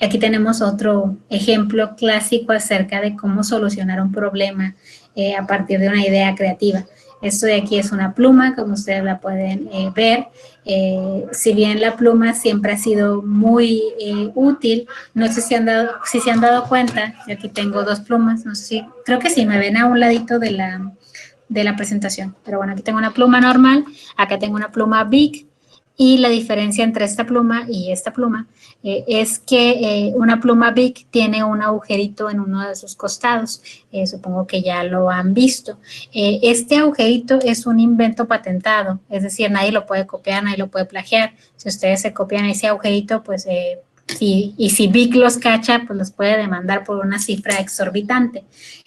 Aquí tenemos otro ejemplo clásico acerca de cómo solucionar un problema a partir de una idea creativa. Esto de aquí es una pluma, como ustedes la pueden ver. Si bien la pluma siempre ha sido muy útil, no sé si se han dado cuenta, yo aquí tengo 2 plumas, no sé si, creo que sí, me ven a un ladito de la presentación, pero bueno, aquí tengo una pluma normal, acá tengo una pluma Bic, y la diferencia entre esta pluma y esta pluma es que una pluma Bic tiene un agujerito en uno de sus costados. Supongo que ya lo han visto. Este agujerito es un invento patentado, es decir, nadie lo puede copiar, nadie lo puede plagiar. Si ustedes se copian ese agujerito, pues si Bic los cacha, pues los puede demandar por una cifra exorbitante.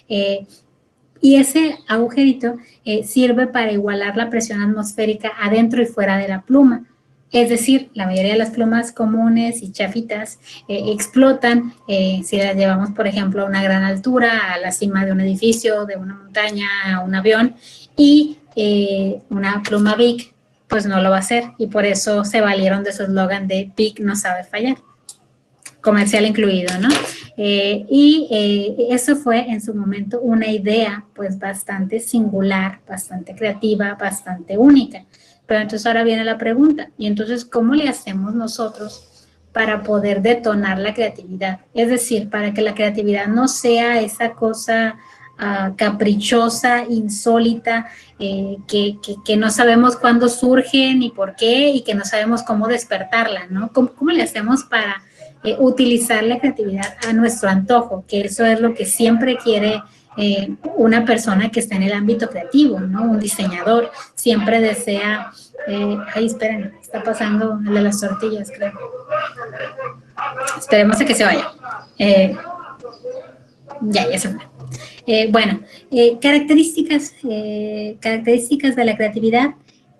Y ese agujerito sirve para igualar la presión atmosférica adentro y fuera de la pluma. Es decir, la mayoría de las plumas comunes y chafitas explotan si las llevamos, por ejemplo, a una gran altura, a la cima de un edificio, de una montaña, a un avión, y una pluma Bic, pues no lo va a hacer, y por eso se valieron de su eslogan de Bic no sabe fallar, comercial incluido, ¿no? Eso fue en su momento una idea pues bastante singular, bastante creativa, bastante única. Pero entonces ahora viene la pregunta, y entonces, ¿cómo le hacemos nosotros para poder detonar la creatividad? Es decir, para que la creatividad no sea esa cosa caprichosa, insólita, que no sabemos cuándo surge ni por qué, y que no sabemos cómo despertarla, ¿no? ¿Cómo le hacemos para utilizar la creatividad a nuestro antojo? Que eso es lo que siempre quiere una persona que está en el ámbito creativo, ¿no? Un diseñador siempre desea, ay, esperen, está pasando el de las tortillas, creo. Esperemos a que se vaya. Ya se fue. Características de la creatividad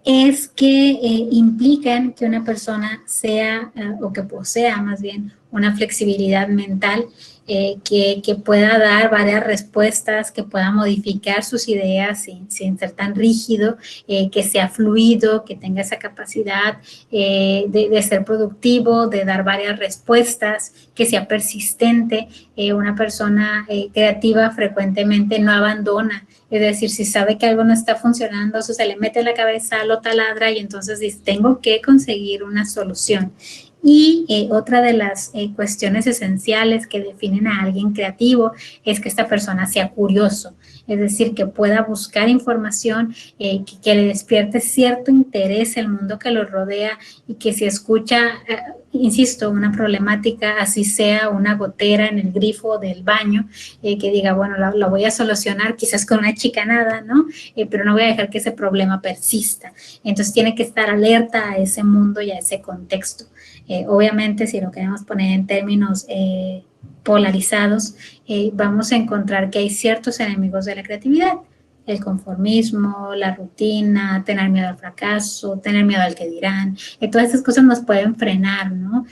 es que implican que una persona sea o que posea más bien una flexibilidad mental, que pueda dar varias respuestas, que pueda modificar sus ideas sin ser tan rígido, que sea fluido, que tenga esa capacidad de ser productivo, de dar varias respuestas, que sea persistente. Una persona creativa frecuentemente no abandona. Es decir, si sabe que algo no está funcionando, eso se le mete en la cabeza, lo taladra y entonces dice, tengo que conseguir una solución. Y otra de las cuestiones esenciales que definen a alguien creativo es que esta persona sea curioso, es decir, que pueda buscar información, que le despierte cierto interés en el mundo que lo rodea y que si escucha, insisto, una problemática, así sea una gotera en el grifo del baño, que diga, bueno, la voy a solucionar quizás con una chicanada, ¿no? Pero no voy a dejar que ese problema persista. Entonces tiene que estar alerta a ese mundo y a ese contexto. Obviamente, si lo queremos poner en términos polarizados, vamos a encontrar que hay ciertos enemigos de la creatividad. El conformismo, la rutina, tener miedo al fracaso, tener miedo al que dirán. Todas esas cosas nos pueden frenar, ¿no?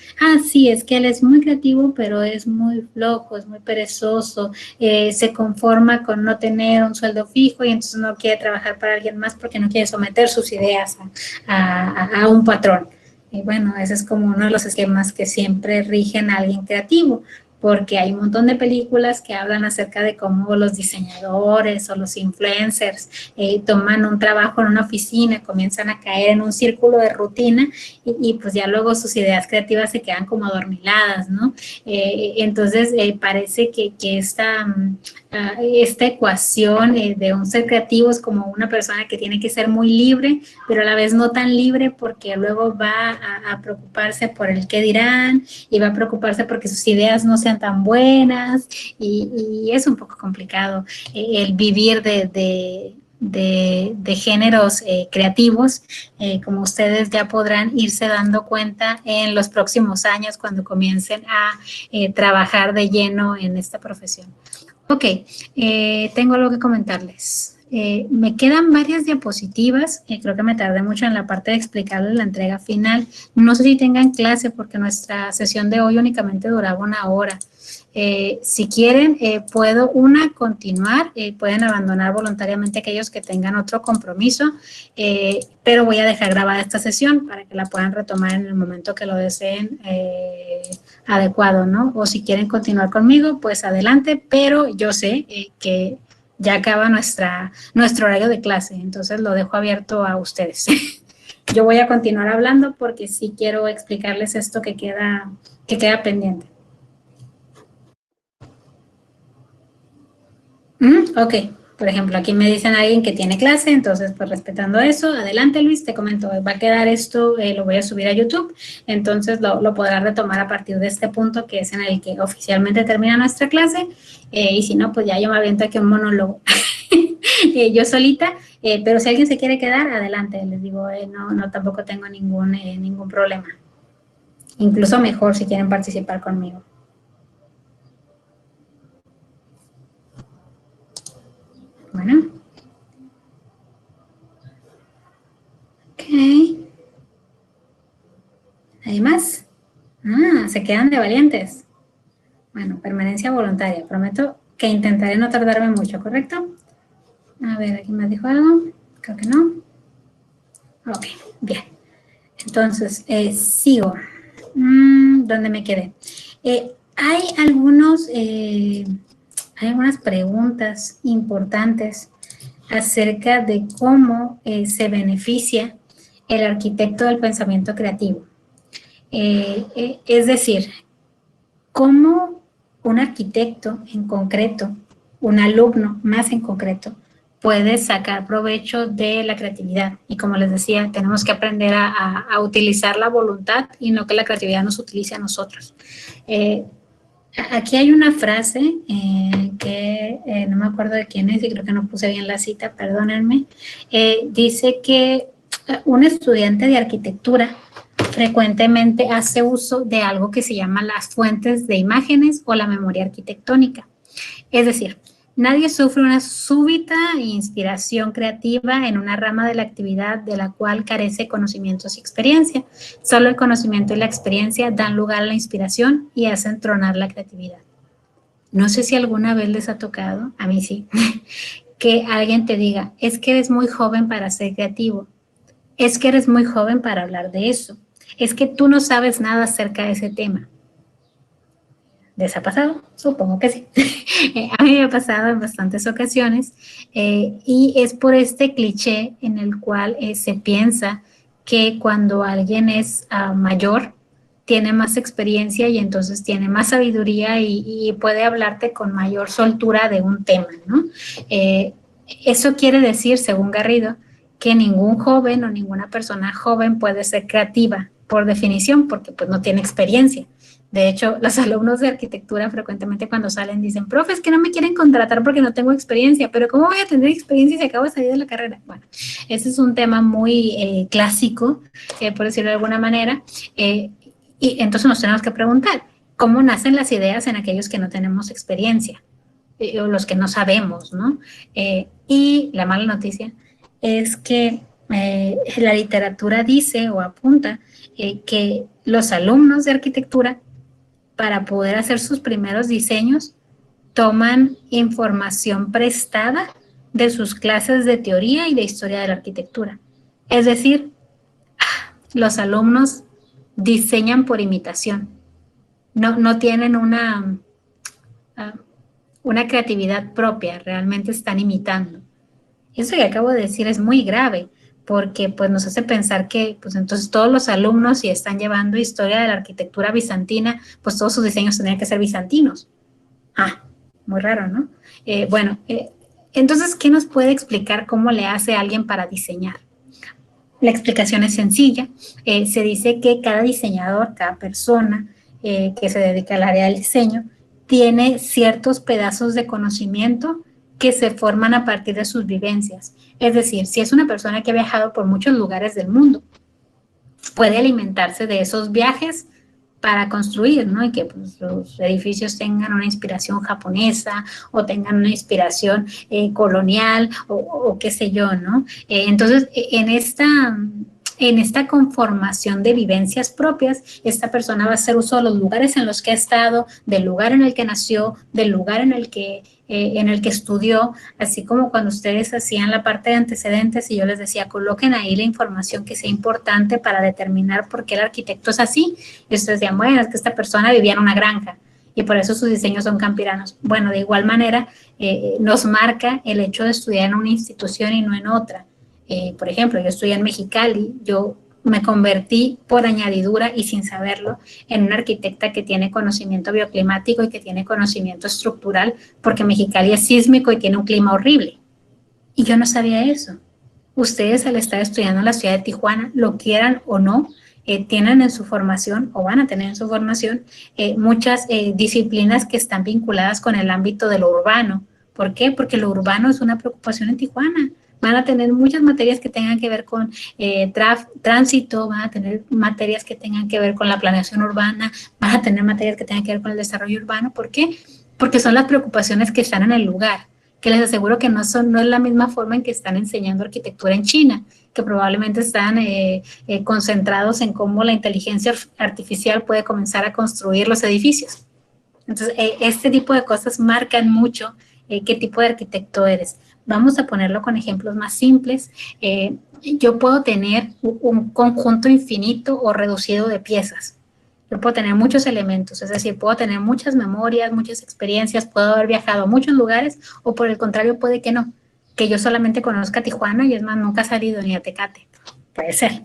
Sí, es que él es muy creativo, pero es muy flojo, es muy perezoso, se conforma con no tener un sueldo fijo y entonces no quiere trabajar para alguien más porque no quiere someter sus ideas a un patrón. Y bueno, ese es como uno de los esquemas que siempre rigen a alguien creativo, porque hay un montón de películas que hablan acerca de cómo los diseñadores o los influencers toman un trabajo en una oficina, comienzan a caer en un círculo de rutina y pues ya luego sus ideas creativas se quedan como adormiladas, ¿no? Entonces parece que esta ecuación de un ser creativo es como una persona que tiene que ser muy libre, pero a la vez no tan libre porque luego va a preocuparse por el qué dirán y va a preocuparse porque sus ideas no sean tan buenas y es un poco complicado el vivir de géneros creativos, como ustedes ya podrán irse dando cuenta en los próximos años cuando comiencen a trabajar de lleno en esta profesión. Ok, tengo algo que comentarles. Me quedan varias diapositivas, creo que me tardé mucho en la parte de explicarles la entrega final. No sé si tengan clase porque nuestra sesión de hoy únicamente duraba 1 hora. Si quieren, puedo continuar, pueden abandonar voluntariamente aquellos que tengan otro compromiso, pero voy a dejar grabada esta sesión para que la puedan retomar en el momento que lo deseen adecuado, ¿no? O si quieren continuar conmigo, pues adelante, pero yo sé que ya acaba nuestro horario de clase, entonces lo dejo abierto a ustedes. Yo voy a continuar hablando porque sí quiero explicarles esto que queda pendiente. Ok, por ejemplo, aquí me dicen alguien que tiene clase, entonces pues respetando eso, adelante Luis, te comento, va a quedar esto, lo voy a subir a YouTube, entonces lo podrás retomar a partir de este punto que es en el que oficialmente termina nuestra clase, y si no, pues ya yo me aviento aquí un monólogo yo solita, pero si alguien se quiere quedar, adelante, les digo, no tampoco tengo ningún problema, incluso mejor si quieren participar conmigo. Bueno. Ok. ¿Hay más? Se quedan de valientes. Bueno, permanencia voluntaria. Prometo que intentaré no tardarme mucho, ¿correcto? A ver, ¿aquí me dijo algo? Creo que no. Ok, bien. Entonces, sigo. ¿Dónde me quedé? Hay algunas preguntas importantes acerca de cómo se beneficia el arquitecto del pensamiento creativo. Es decir, cómo un arquitecto en concreto, un alumno más en concreto, puede sacar provecho de la creatividad. Y como les decía, tenemos que aprender a utilizar la voluntad y no que la creatividad nos utilice a nosotros. Aquí hay una frase que no me acuerdo de quién es y creo que no puse bien la cita, perdónenme. Dice que un estudiante de arquitectura frecuentemente hace uso de algo que se llama las fuentes de imágenes o la memoria arquitectónica. Es decir, Nadie sufre una súbita inspiración creativa en una rama de la actividad de la cual carece conocimientos y experiencia. Solo el conocimiento y la experiencia dan lugar a la inspiración y hacen tronar la creatividad. No sé si alguna vez les ha tocado, a mí sí, que alguien te diga, es que eres muy joven para ser creativo, es que eres muy joven para hablar de eso, es que tú no sabes nada acerca de ese tema. ¿Les ha pasado? Supongo que sí. A mí me ha pasado en bastantes ocasiones y es por este cliché en el cual se piensa que cuando alguien es mayor, tiene más experiencia y entonces tiene más sabiduría y puede hablarte con mayor soltura de un tema, ¿no? Eso quiere decir, según Garrido, que ningún joven o ninguna persona joven puede ser creativa, por definición, porque pues no tiene experiencia. De hecho, los alumnos de arquitectura frecuentemente cuando salen dicen, profe, es que no me quieren contratar porque no tengo experiencia, pero ¿cómo voy a tener experiencia si acabo de salir de la carrera? Bueno, ese es un tema muy clásico, por decirlo de alguna manera, y entonces nos tenemos que preguntar, ¿cómo nacen las ideas en aquellos que no tenemos experiencia? O los que no sabemos, ¿no? Y la mala noticia es que la literatura dice o apunta que los alumnos de arquitectura para poder hacer sus primeros diseños, toman información prestada de sus clases de teoría y de historia de la arquitectura. Es decir, los alumnos diseñan por imitación. No tienen una creatividad propia, realmente están imitando. Eso que acabo de decir es muy grave, porque pues nos hace pensar que pues entonces todos los alumnos, si están llevando historia de la arquitectura bizantina, pues todos sus diseños tendrían que ser bizantinos. Muy raro, ¿no? Entonces, ¿qué nos puede explicar cómo le hace alguien para diseñar? La explicación es sencilla. Se dice que cada diseñador, cada persona que se dedica al área del diseño, tiene ciertos pedazos de conocimiento que se forman a partir de sus vivencias. Es decir, si es una persona que ha viajado por muchos lugares del mundo, puede alimentarse de esos viajes para construir, ¿no? Y que pues, los edificios tengan una inspiración japonesa o tengan una inspiración colonial o qué sé yo, ¿no? Entonces, en esta conformación de vivencias propias, esta persona va a hacer uso de los lugares en los que ha estado, del lugar en el que nació, del lugar en el que estudió, así como cuando ustedes hacían la parte de antecedentes y yo les decía, coloquen ahí la información que sea importante para determinar por qué el arquitecto es así. Y ustedes decían, bueno, es que esta persona vivía en una granja y por eso sus diseños son campiranos. Bueno, de igual manera, nos marca el hecho de estudiar en una institución y no en otra. Por ejemplo, yo estudié en Mexicali, yo me convertí por añadidura y sin saberlo en una arquitecta que tiene conocimiento bioclimático y que tiene conocimiento estructural, porque Mexicali es sísmico y tiene un clima horrible. Y yo no sabía eso. Ustedes al estar estudiando en la ciudad de Tijuana, lo quieran o no, tienen en su formación o van a tener en su formación muchas disciplinas que están vinculadas con el ámbito de lo urbano. ¿Por qué? Porque lo urbano es una preocupación en Tijuana. Van a tener muchas materias que tengan que ver con tránsito, van a tener materias que tengan que ver con la planeación urbana, van a tener materias que tengan que ver con el desarrollo urbano. ¿Por qué? Porque son las preocupaciones que están en el lugar, que les aseguro que no es la misma forma en que están enseñando arquitectura en China, que probablemente están concentrados en cómo la inteligencia artificial puede comenzar a construir los edificios. Entonces, este tipo de cosas marcan mucho qué tipo de arquitecto eres. Vamos a ponerlo con ejemplos más simples. Yo puedo tener un conjunto infinito o reducido de piezas. Yo puedo tener muchos elementos, es decir, puedo tener muchas memorias, muchas experiencias, puedo haber viajado a muchos lugares o por el contrario puede que no, que yo solamente conozca Tijuana y es más, nunca he salido ni a Tecate. Puede ser.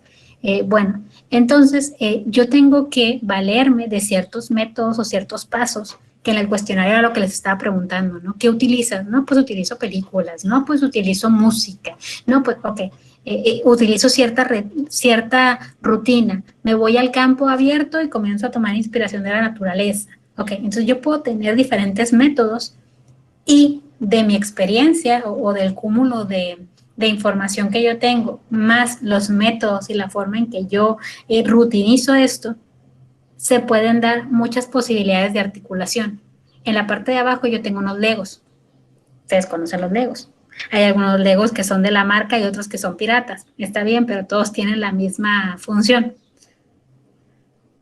Entonces yo tengo que valerme de ciertos métodos o ciertos pasos que en el cuestionario era lo que les estaba preguntando, ¿no? ¿Qué utilizas? No, pues utilizo películas, no, pues utilizo música, no, pues, ok, utilizo cierta rutina, me voy al campo abierto y comienzo a tomar inspiración de la naturaleza, ok, entonces yo puedo tener diferentes métodos y de mi experiencia o del cúmulo de información que yo tengo, más los métodos y la forma en que yo rutinizo esto, se pueden dar muchas posibilidades de articulación. En la parte de abajo yo tengo unos legos. se desconocen los Legos. Hay algunos Legos que son de la marca y otros que son piratas. Está bien, pero todos tienen la misma función.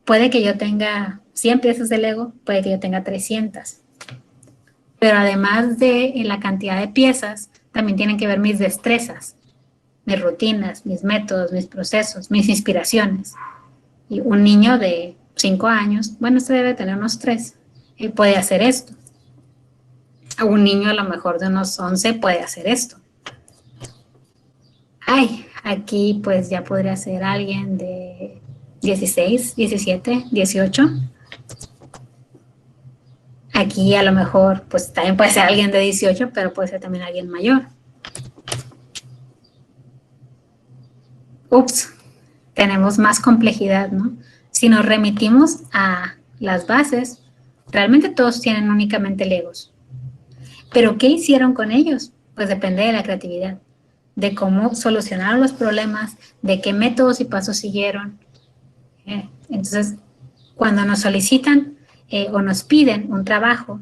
Puede que yo tenga 100 piezas de Lego, puede que yo tenga 300. Pero además de la cantidad de piezas, también tienen que ver mis destrezas, mis rutinas, mis métodos, mis procesos, mis inspiraciones. Y un niño de 5 años, bueno, este debe tener unos 3, puede hacer esto. Un niño a lo mejor de unos 11 puede hacer esto. Ay, aquí pues ya podría ser alguien de 16, 17, 18. Aquí a lo mejor pues también puede ser alguien de 18, pero puede ser también alguien mayor. Ups, tenemos más complejidad, ¿no? Si nos remitimos a las bases, realmente todos tienen únicamente Legos. ¿Pero qué hicieron con ellos? Pues depende de la creatividad, de cómo solucionaron los problemas, de qué métodos y pasos siguieron. Entonces, cuando nos solicitan o nos piden un trabajo,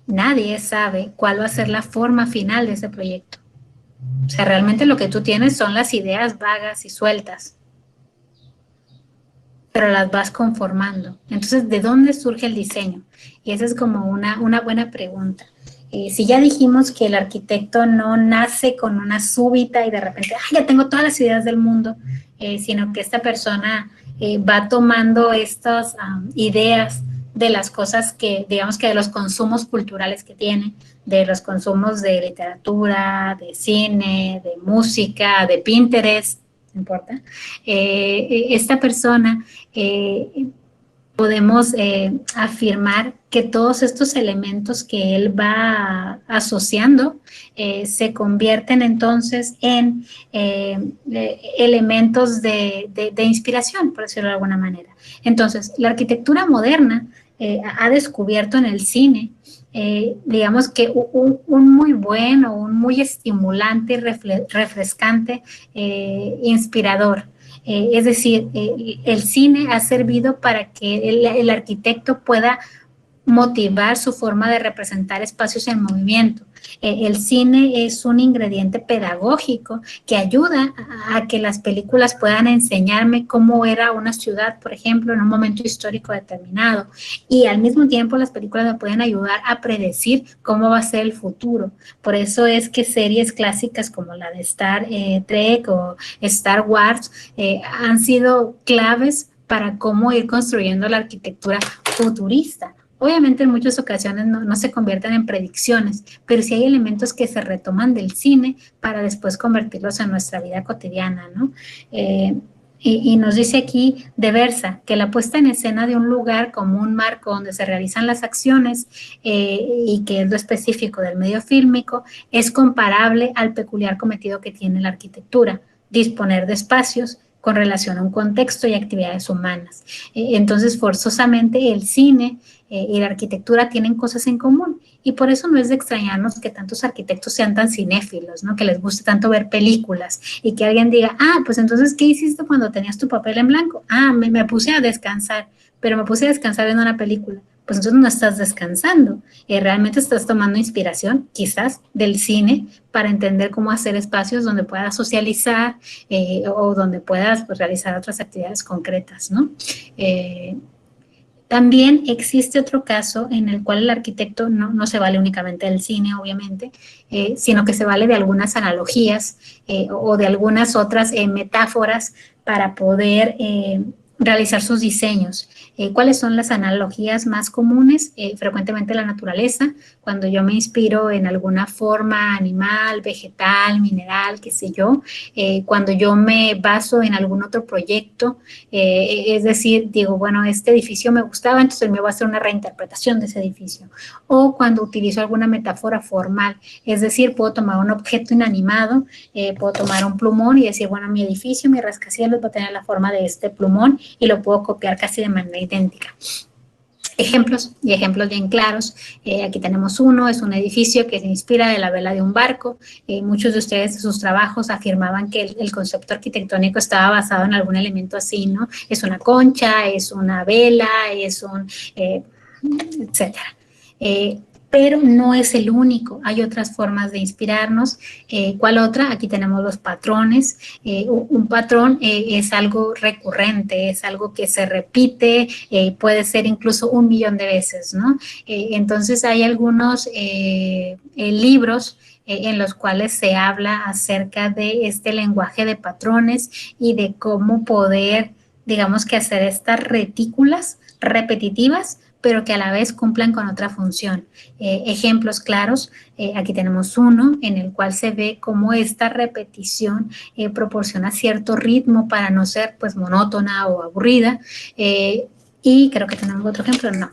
nadie sabe cuál va a ser la forma final de ese proyecto. O sea, realmente lo que tú tienes son las ideas vagas y sueltas, pero las vas conformando. Entonces, ¿de dónde surge el diseño? Y esa es como una buena pregunta. Si ya dijimos que el arquitecto no nace con una súbita y de repente, ya tengo todas las ideas del mundo, sino que esta persona va tomando estas ideas de las cosas que, digamos que de los consumos culturales que tiene, de los consumos de literatura, de cine, de música, de Pinterest, no importa. Esta persona podemos afirmar que todos estos elementos que él va asociando se convierten entonces en elementos de inspiración, por decirlo de alguna manera. Entonces, la arquitectura moderna ha descubierto en el cine, digamos que un muy bueno, un muy estimulante, refrescante, inspirador. Es decir, el cine ha servido para que el arquitecto pueda motivar su forma de representar espacios en movimiento. El cine es un ingrediente pedagógico que ayuda a que las películas puedan enseñarme cómo era una ciudad, por ejemplo, en un momento histórico determinado. Y al mismo tiempo las películas me pueden ayudar a predecir cómo va a ser el futuro. Por eso es que series clásicas como la de Star Trek o Star Wars han sido claves para cómo ir construyendo la arquitectura futurista. Obviamente en muchas ocasiones no se convierten en predicciones, pero sí hay elementos que se retoman del cine para después convertirlos en nuestra vida cotidiana, ¿no? Y nos dice aquí de Versa que la puesta en escena de un lugar como un marco donde se realizan las acciones y que es lo específico del medio fílmico es comparable al peculiar cometido que tiene la arquitectura, disponer de espacios con relación a un contexto y actividades humanas. Entonces, forzosamente el cine y la arquitectura tienen cosas en común y por eso no es de extrañarnos que tantos arquitectos sean tan cinéfilos, ¿no? Que les guste tanto ver películas y que alguien diga, pues entonces, ¿qué hiciste cuando tenías tu papel en blanco? Me puse a descansar, pero me puse a descansar viendo una película. Pues entonces no estás descansando, realmente estás tomando inspiración quizás del cine para entender cómo hacer espacios donde puedas socializar o donde puedas pues, realizar otras actividades concretas, ¿no? También existe otro caso en el cual el arquitecto no se vale únicamente del cine, obviamente, sino que se vale de algunas analogías o de algunas otras metáforas para poder realizar sus diseños. ¿Cuáles son las analogías más comunes? Frecuentemente la naturaleza, cuando yo me inspiro en alguna forma animal, vegetal, mineral, qué sé yo, cuando yo me baso en algún otro proyecto, es decir, digo, bueno, este edificio me gustaba, entonces me voy a hacer una reinterpretación de ese edificio. O cuando utilizo alguna metáfora formal, es decir, puedo tomar un objeto inanimado, puedo tomar un plumón y decir, bueno, mi edificio, mi rascacielos va a tener la forma de este plumón y lo puedo copiar casi de manera idéntica. Ejemplos bien claros. Aquí tenemos uno, es un edificio que se inspira de la vela de un barco. Muchos de ustedes en sus trabajos afirmaban que el concepto arquitectónico estaba basado en algún elemento así, ¿no? Es una concha, es una vela, es un etcétera. pero no es el único. Hay otras formas de inspirarnos. ¿Cuál otra? Aquí tenemos los patrones. Un patrón es algo recurrente, es algo que se repite, puede ser incluso 1.000.000 de veces, ¿no? Entonces hay algunos libros en los cuales se habla acerca de este lenguaje de patrones y de cómo poder, digamos que hacer estas retículas repetitivas, pero que a la vez cumplan con otra función. Ejemplos claros, aquí tenemos uno en el cual se ve cómo esta repetición proporciona cierto ritmo para no ser pues monótona o aburrida. Y creo que tenemos otro ejemplo, no.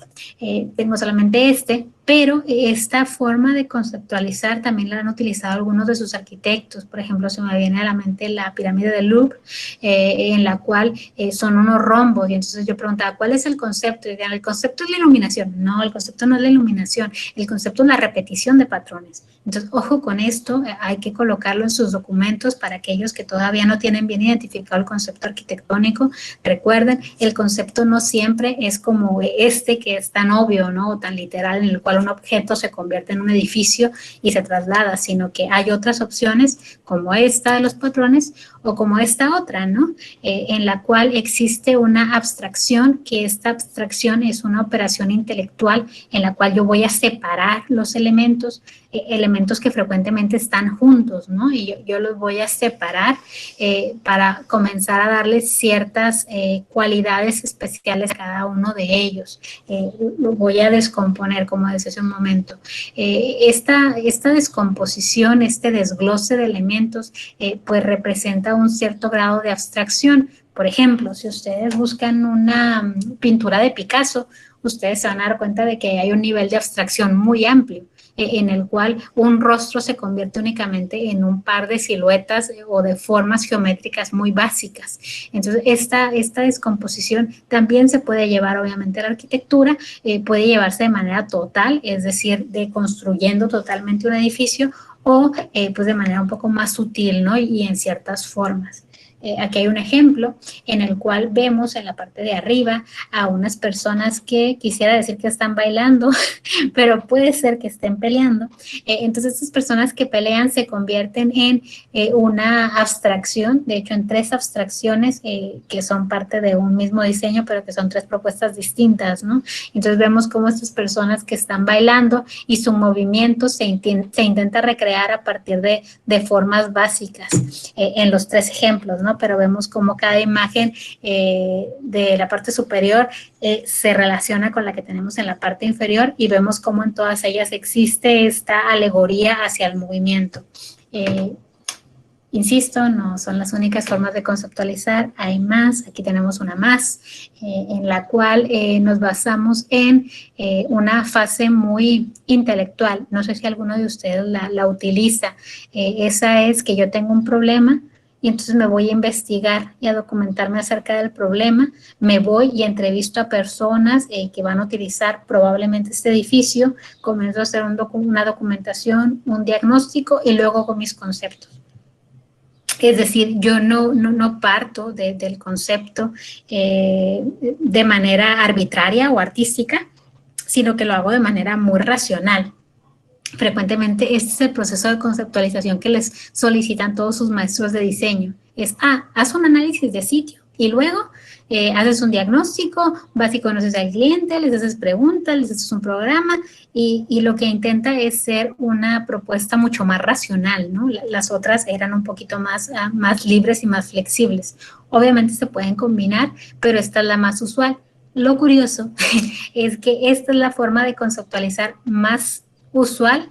Tengo solamente este, pero esta forma de conceptualizar también la han utilizado algunos de sus arquitectos. Por ejemplo, se me viene a la mente la pirámide de Louvre, en la cual son unos rombos. Y entonces yo preguntaba, ¿cuál es el concepto? Y decían, el concepto es la iluminación. No, el concepto no es la iluminación. El concepto es la repetición de patrones. Entonces, ojo con esto, hay que colocarlo en sus documentos para aquellos que todavía no tienen bien identificado el concepto arquitectónico. Recuerden, el concepto no siempre es como este que es tan obvio, ¿no? O tan literal, en el cual un objeto se convierte en un edificio y se traslada, sino que hay otras opciones como esta de los patrones o como esta otra, ¿no? En la cual existe una abstracción, que esta abstracción es una operación intelectual en la cual yo voy a separar los elementos que frecuentemente están juntos, ¿no? Y yo los voy a separar para comenzar a darles ciertas cualidades especiales a cada uno de ellos. Lo voy a descomponer, como decía hace un momento. Esta descomposición, este desglose de elementos, pues representa un cierto grado de abstracción. Por ejemplo, si ustedes buscan una pintura de Picasso, ustedes se van a dar cuenta de que hay un nivel de abstracción muy amplio, en el cual un rostro se convierte únicamente en un par de siluetas o de formas geométricas muy básicas. Entonces, esta descomposición también se puede llevar, obviamente, a la arquitectura, puede llevarse de manera total, es decir, deconstruyendo totalmente un edificio, o pues de manera un poco más sutil, ¿no? Y en ciertas formas. Aquí hay un ejemplo en el cual vemos en la parte de arriba a unas personas que quisiera decir que están bailando, pero puede ser que estén peleando. Entonces, estas personas que pelean se convierten en una abstracción, de hecho en 3 abstracciones que son parte de un mismo diseño, pero que son 3 propuestas distintas, ¿no? Entonces vemos cómo estas personas que están bailando y su movimiento se intenta recrear a partir de formas básicas en los 3 ejemplos, ¿no? Pero vemos cómo cada imagen de la parte superior se relaciona con la que tenemos en la parte inferior, y vemos cómo en todas ellas existe esta alegoría hacia el movimiento. Insisto, no son las únicas formas de conceptualizar, hay más. Aquí tenemos una más, en la cual nos basamos en una fase muy intelectual. No sé si alguno de ustedes la utiliza. Esa es que yo tengo un problema, y entonces me voy a investigar y a documentarme acerca del problema. Me voy y entrevisto a personas que van a utilizar probablemente este edificio, comienzo a hacer una documentación, un diagnóstico, y luego con mis conceptos. Es decir, yo no parto del concepto de manera arbitraria o artística, sino que lo hago de manera muy racional. Frecuentemente este es el proceso de conceptualización que les solicitan todos sus maestros de diseño. Es, haz un análisis de sitio y luego haces un diagnóstico, vas y conoces al cliente, les haces preguntas, les haces un programa, y lo que intenta es ser una propuesta mucho más racional, ¿no? Las otras eran un poquito más libres y más flexibles. Obviamente se pueden combinar, pero esta es la más usual. Lo curioso es que esta es la forma de conceptualizar más usual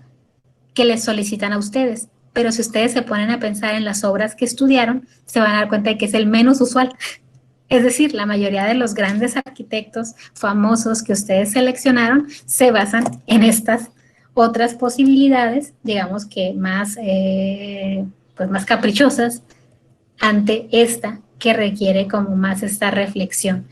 que les solicitan a ustedes, pero si ustedes se ponen a pensar en las obras que estudiaron, se van a dar cuenta de que es el menos usual. Es decir, la mayoría de los grandes arquitectos famosos que ustedes seleccionaron se basan en estas otras posibilidades, digamos que más, pues más caprichosas, ante esta que requiere como más esta reflexión.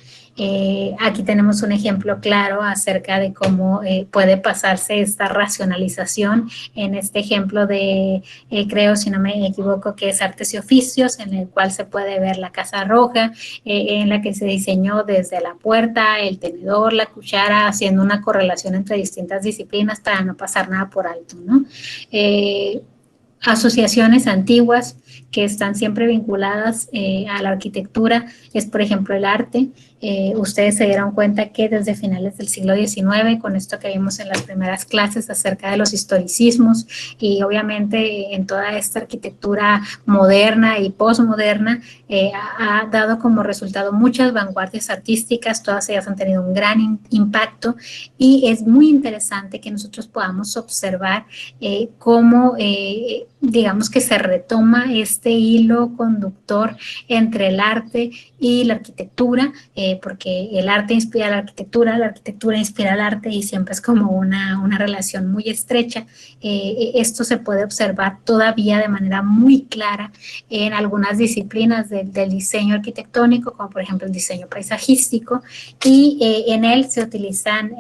Aquí tenemos un ejemplo claro acerca de cómo puede pasarse esta racionalización en este ejemplo de, creo, si no me equivoco, que es Artes y Oficios, en el cual se puede ver la Casa Roja, en la que se diseñó desde la puerta, el tenedor, la cuchara, haciendo una correlación entre distintas disciplinas para no pasar nada por alto, ¿no? Asociaciones antiguas que están siempre vinculadas a la arquitectura es, por ejemplo, el arte. Ustedes se dieron cuenta que desde finales del siglo XIX, con esto que vimos en las primeras clases acerca de los historicismos y obviamente en toda esta arquitectura moderna y posmoderna, ha dado como resultado muchas vanguardias artísticas, todas ellas han tenido un gran impacto y es muy interesante que nosotros podamos observar cómo digamos que se retoma este hilo conductor entre el arte y la arquitectura, porque el arte inspira la arquitectura inspira el arte y siempre es como una relación muy estrecha. Esto se puede observar todavía de manera muy clara en algunas disciplinas del diseño arquitectónico, como por ejemplo el diseño paisajístico, y en él se utilizan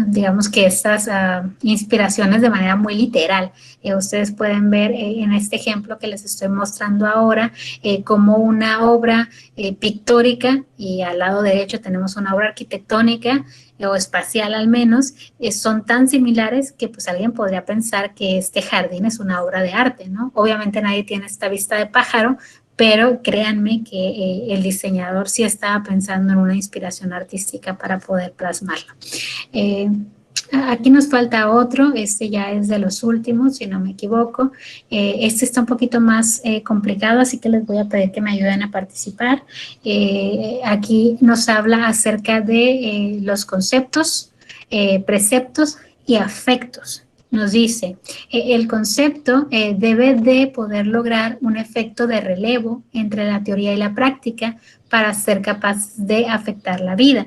digamos que estas inspiraciones de manera muy literal. Ustedes pueden ver en este ejemplo que les estoy mostrando ahora como una obra pictórica y al lado derecho tenemos una obra arquitectónica o espacial al menos, son tan similares que pues alguien podría pensar que este jardín es una obra de arte, ¿no? Obviamente nadie tiene esta vista de pájaro, pero créanme que el diseñador sí estaba pensando en una inspiración artística para poder plasmarlo. Aquí nos falta otro, este ya es de los últimos, si no me equivoco. Este está un poquito más complicado, así que les voy a pedir que me ayuden a participar. Aquí nos habla acerca de los conceptos, preceptos y afectos. Nos dice, el concepto debe de poder lograr un efecto de relevo entre la teoría y la práctica para ser capaz de afectar la vida.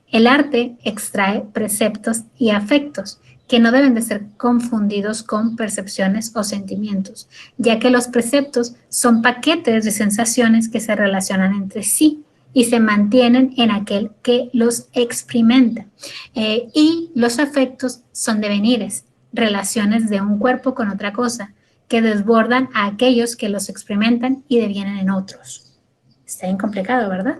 El arte extrae preceptos y afectos que no deben de ser confundidos con percepciones o sentimientos, ya que los preceptos son paquetes de sensaciones que se relacionan entre sí y se mantienen en aquel que los experimenta. Y los afectos son devenires, relaciones de un cuerpo con otra cosa, que desbordan a aquellos que los experimentan y devienen en otros. Está bien complicado, ¿verdad?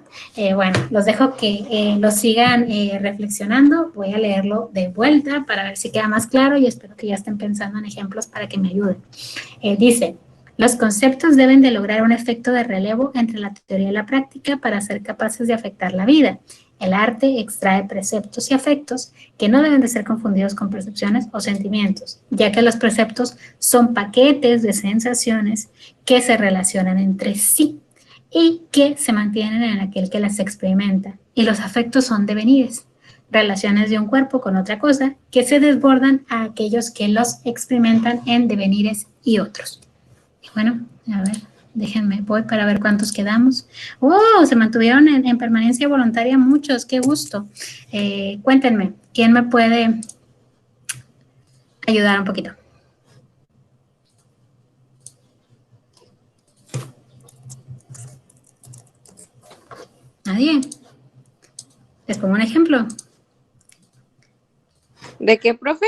Bueno, los dejo que lo sigan reflexionando. Voy a leerlo de vuelta para ver si queda más claro y espero que ya estén pensando en ejemplos para que me ayuden. Dice, los conceptos deben de lograr un efecto de relevo entre la teoría y la práctica para ser capaces de afectar la vida. El arte extrae preceptos y afectos que no deben de ser confundidos con percepciones o sentimientos, ya que los preceptos son paquetes de sensaciones que se relacionan entre sí y que se mantienen en aquel que las experimenta. Y los afectos son devenires, relaciones de un cuerpo con otra cosa que se desbordan a aquellos que los experimentan en devenires y otros. Y bueno, a ver, déjenme, voy para ver cuántos quedamos. ¡Oh! Se mantuvieron en permanencia voluntaria muchos, qué gusto. Cuéntenme, ¿quién me puede ayudar un poquito? ¿Nadie? ¿Les pongo un ejemplo? ¿De qué, profe?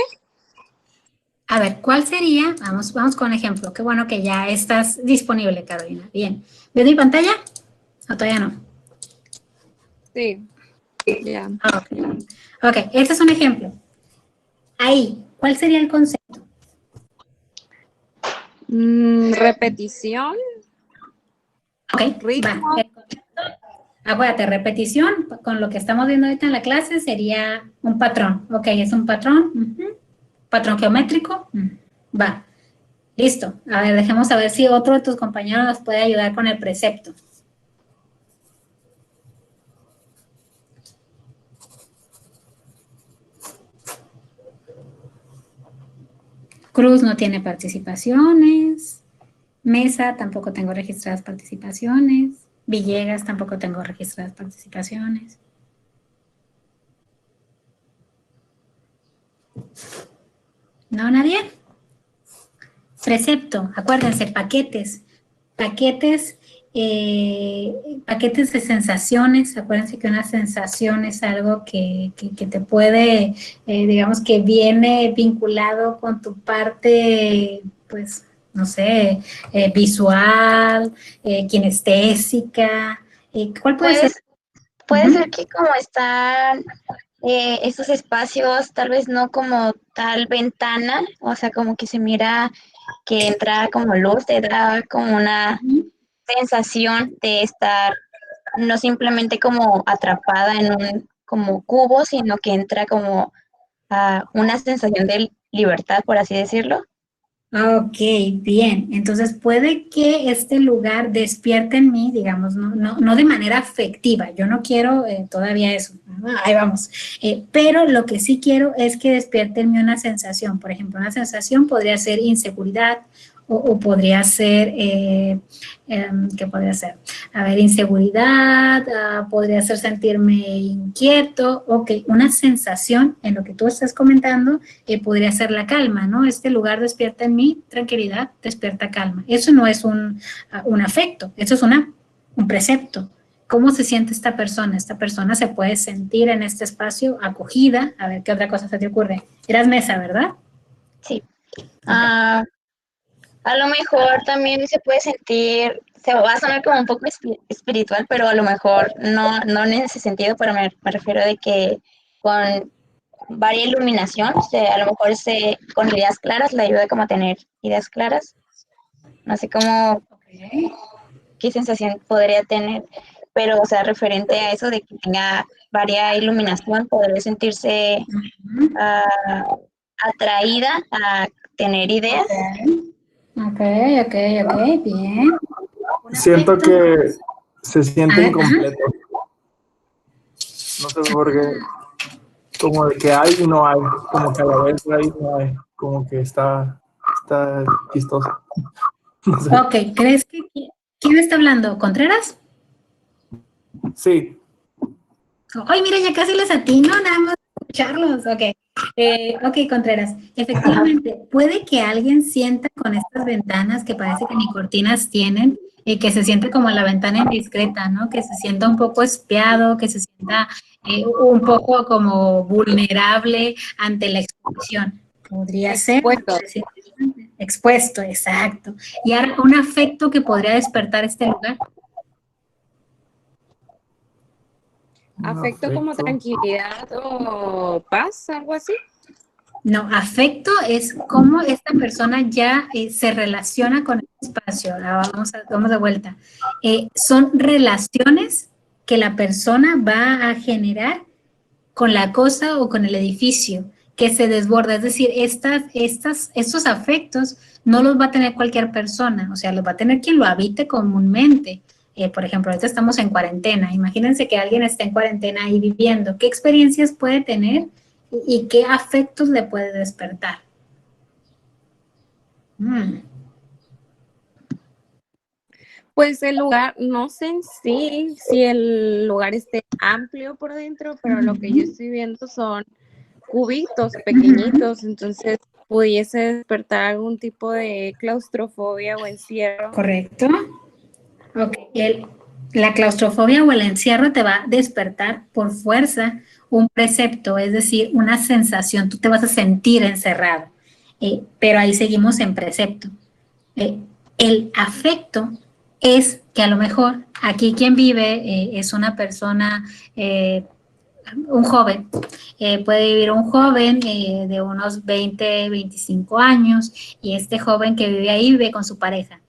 A ver, ¿cuál sería? Vamos con un ejemplo. Qué bueno que ya estás disponible, Carolina. Bien. ¿Ves mi pantalla? ¿O todavía no? Sí. Ya. Ok, este es un ejemplo. Ahí, ¿cuál sería el concepto? Repetición. Ok, Ritmo. va. El concepto, acuérdate, repetición, con lo que estamos viendo ahorita en la clase, sería un patrón. Ok, es un patrón. Patrón geométrico. Va. Listo. A ver, dejemos a ver si otro de tus compañeros nos puede ayudar con el precepto. Cruz no tiene participaciones. Mesa tampoco tengo registradas participaciones. Villegas tampoco tengo registradas participaciones. ¿No, nadie? Precepto, acuérdense, paquetes. Paquetes paquetes de sensaciones. Acuérdense que una sensación es algo que te puede, digamos que viene vinculado con tu parte, pues, no sé, visual, kinestésica. ¿Cuál puede ser? Puede ser que como están estos espacios, tal vez no como tal ventana, o sea, como que se mira que entra como luz, te da como una sensación de estar no simplemente como atrapada en un como cubo, sino que entra como a una sensación de libertad, por así decirlo. Ok, bien. Entonces puede que este lugar despierte en mí, digamos, no de manera afectiva. Yo no quiero todavía eso. Ahí vamos. Pero lo que sí quiero es que despierte en mí una sensación. Por ejemplo, una sensación podría ser inseguridad o podría ser, ¿qué podría ser? A ver, inseguridad, podría ser sentirme inquieto. Ok, una sensación en lo que tú estás comentando podría ser la calma, ¿no? Este lugar despierta en mí tranquilidad, despierta calma. Eso no es un afecto, eso es un precepto. ¿Cómo se siente esta persona? Esta persona se puede sentir en este espacio acogida. A ver, ¿qué otra cosa se te ocurre? Eras mesa, ¿verdad? Sí. Okay. A lo mejor también se puede sentir, se va a sonar como un poco espiritual, pero a lo mejor no en ese sentido, pero me refiero de que con varia iluminación, a lo mejor con ideas claras le ayuda como a tener ideas claras. No sé cómo, qué sensación podría tener, pero o sea, referente a eso de que tenga varia iluminación, podría sentirse atraída a tener ideas. Ok, bien. Siento que se siente incompleto. No sé por qué. Como de que hay y no hay. Como que a la vez hay y no hay. Como que está chistoso. No sé. Ok, ¿crees que quién está hablando? ¿Contreras? Sí. Ay, mira, ya casi les atino, nada más escucharlos. Ok. Ok, Contreras. Efectivamente, puede que alguien sienta con estas ventanas que parece que ni cortinas tienen, que se siente como la ventana indiscreta, ¿no? Que se sienta un poco espiado, que se sienta un poco como vulnerable ante la exposición. Podría ser. Expuesto, exacto. Y ahora, un afecto que podría despertar este lugar. ¿Afecto como tranquilidad o paz, algo así? No, afecto es cómo esta persona ya se relaciona con el espacio. Vamos de vuelta. Son relaciones que la persona va a generar con la cosa o con el edificio que se desborda. Es decir, estos afectos no los va a tener cualquier persona, o sea, los va a tener quien lo habite comúnmente. Por ejemplo, ahorita estamos en cuarentena. Imagínense que alguien está en cuarentena ahí viviendo. ¿Qué experiencias puede tener y qué afectos le puede despertar? Pues el lugar, no sé en sí si el lugar esté amplio por dentro, pero lo que yo estoy viendo son cubitos pequeñitos, entonces pudiese despertar algún tipo de claustrofobia o encierro. Correcto. Ok, la claustrofobia o el encierro te va a despertar por fuerza un precepto, es decir, una sensación, tú te vas a sentir encerrado, pero ahí seguimos en precepto. El afecto es que a lo mejor aquí quien vive es una persona, un joven, puede vivir un joven de unos 20, 25 años y este joven que vive ahí vive con su pareja.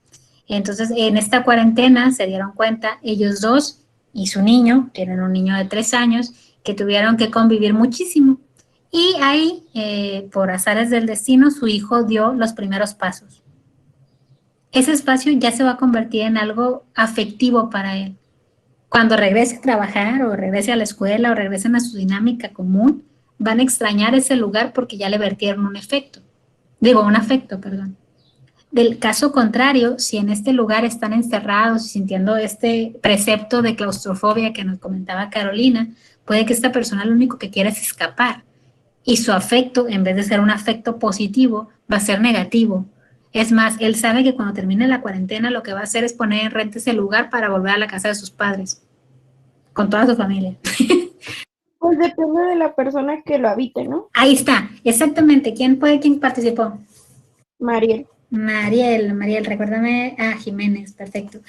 Entonces, en esta cuarentena se dieron cuenta ellos dos y su niño, tienen un niño de 3 años, que tuvieron que convivir muchísimo. Y ahí, por azares del destino, su hijo dio los primeros pasos. Ese espacio ya se va a convertir en algo afectivo para él. Cuando regrese a trabajar o regrese a la escuela o regresen a su dinámica común, van a extrañar ese lugar porque ya le vertieron un afecto, perdón. Del caso contrario, si en este lugar están encerrados y sintiendo este precepto de claustrofobia que nos comentaba Carolina, puede que esta persona lo único que quiera es escapar y su afecto, en vez de ser un afecto positivo, va a ser negativo. Es más, él sabe que cuando termine la cuarentena lo que va a hacer es poner en renta ese lugar para volver a la casa de sus padres, con toda su familia. Pues depende de la persona que lo habite, ¿no? Ahí está, exactamente. ¿Quién participó? Mariel, recuérdame. Jiménez, perfecto.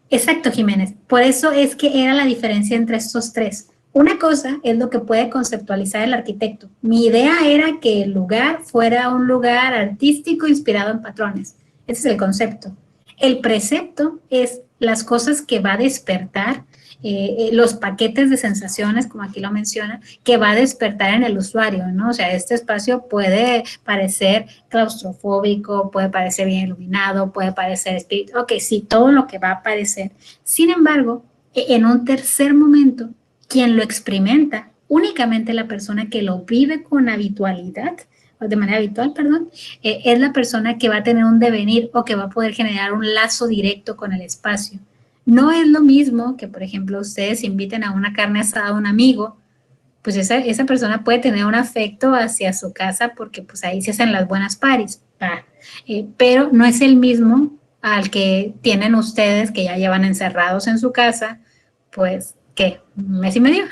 Exacto, Jiménez. Por eso es que era la diferencia entre estos tres. Una cosa es lo que puede conceptualizar el arquitecto. Mi idea era que el lugar fuera un lugar artístico inspirado en patrones. Ese es el concepto. El precepto es las cosas que va a despertar, los paquetes de sensaciones, como aquí lo menciona, que va a despertar en el usuario, ¿no? O sea, este espacio puede parecer claustrofóbico, puede parecer bien iluminado, puede parecer espíritu, ok, sí, todo lo que va a aparecer. Sin embargo, en un tercer momento, quien lo experimenta, únicamente la persona que lo vive con habitualidad, o de manera habitual, perdón, es la persona que va a tener un devenir o que va a poder generar un lazo directo con el espacio. No es lo mismo que, por ejemplo, ustedes inviten a una carne asada a un amigo, pues esa persona puede tener un afecto hacia su casa porque pues ahí se hacen las buenas paris, pero no es el mismo al que tienen ustedes que ya llevan encerrados en su casa, pues, ¿qué? ¿Un mes y medio?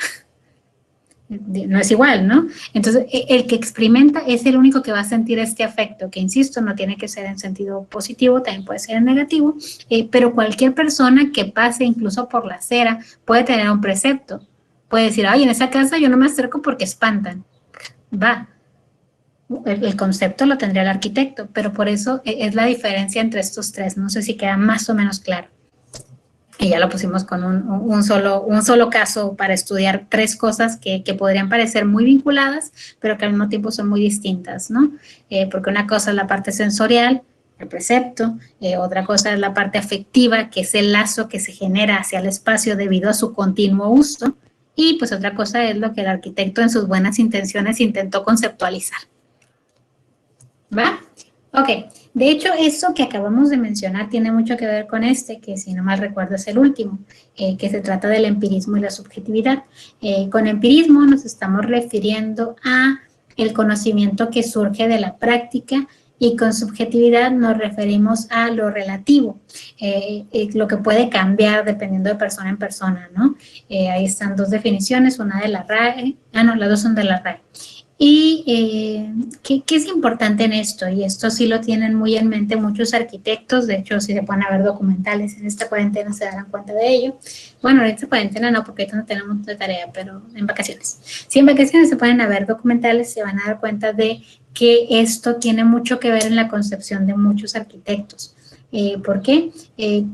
No es igual, ¿no? Entonces, el que experimenta es el único que va a sentir este afecto, que insisto, no tiene que ser en sentido positivo, también puede ser en negativo, pero cualquier persona que pase incluso por la acera puede tener un precepto. Puede decir, ay, en esa casa yo no me acerco porque espantan. Va. El concepto lo tendría el arquitecto, pero por eso es la diferencia entre estos tres. No sé si queda más o menos claro. Y ya lo pusimos con un solo caso para estudiar tres cosas que podrían parecer muy vinculadas, pero que al mismo tiempo son muy distintas, ¿no? Porque una cosa es la parte sensorial, el precepto, otra cosa es la parte afectiva, que es el lazo que se genera hacia el espacio debido a su continuo uso, y pues otra cosa es lo que el arquitecto en sus buenas intenciones intentó conceptualizar. ¿Va? Ok, de hecho, eso que acabamos de mencionar tiene mucho que ver con que si no mal recuerdo es el último, que se trata del empirismo y la subjetividad. Con empirismo nos estamos refiriendo a el conocimiento que surge de la práctica y con subjetividad nos referimos a lo relativo, lo que puede cambiar dependiendo de persona en persona, ¿no? Ahí están dos definiciones, una de la RAE, las dos son de la RAE. Y ¿qué es importante en esto? Y esto sí lo tienen muy en mente muchos arquitectos, de hecho si se ponen a ver documentales en esta cuarentena se darán cuenta de ello. Bueno, en esta cuarentena no, porque ahorita no tenemos de tarea, pero en vacaciones. Si en vacaciones se ponen a ver documentales se van a dar cuenta de que esto tiene mucho que ver en la concepción de muchos arquitectos. ¿Por qué?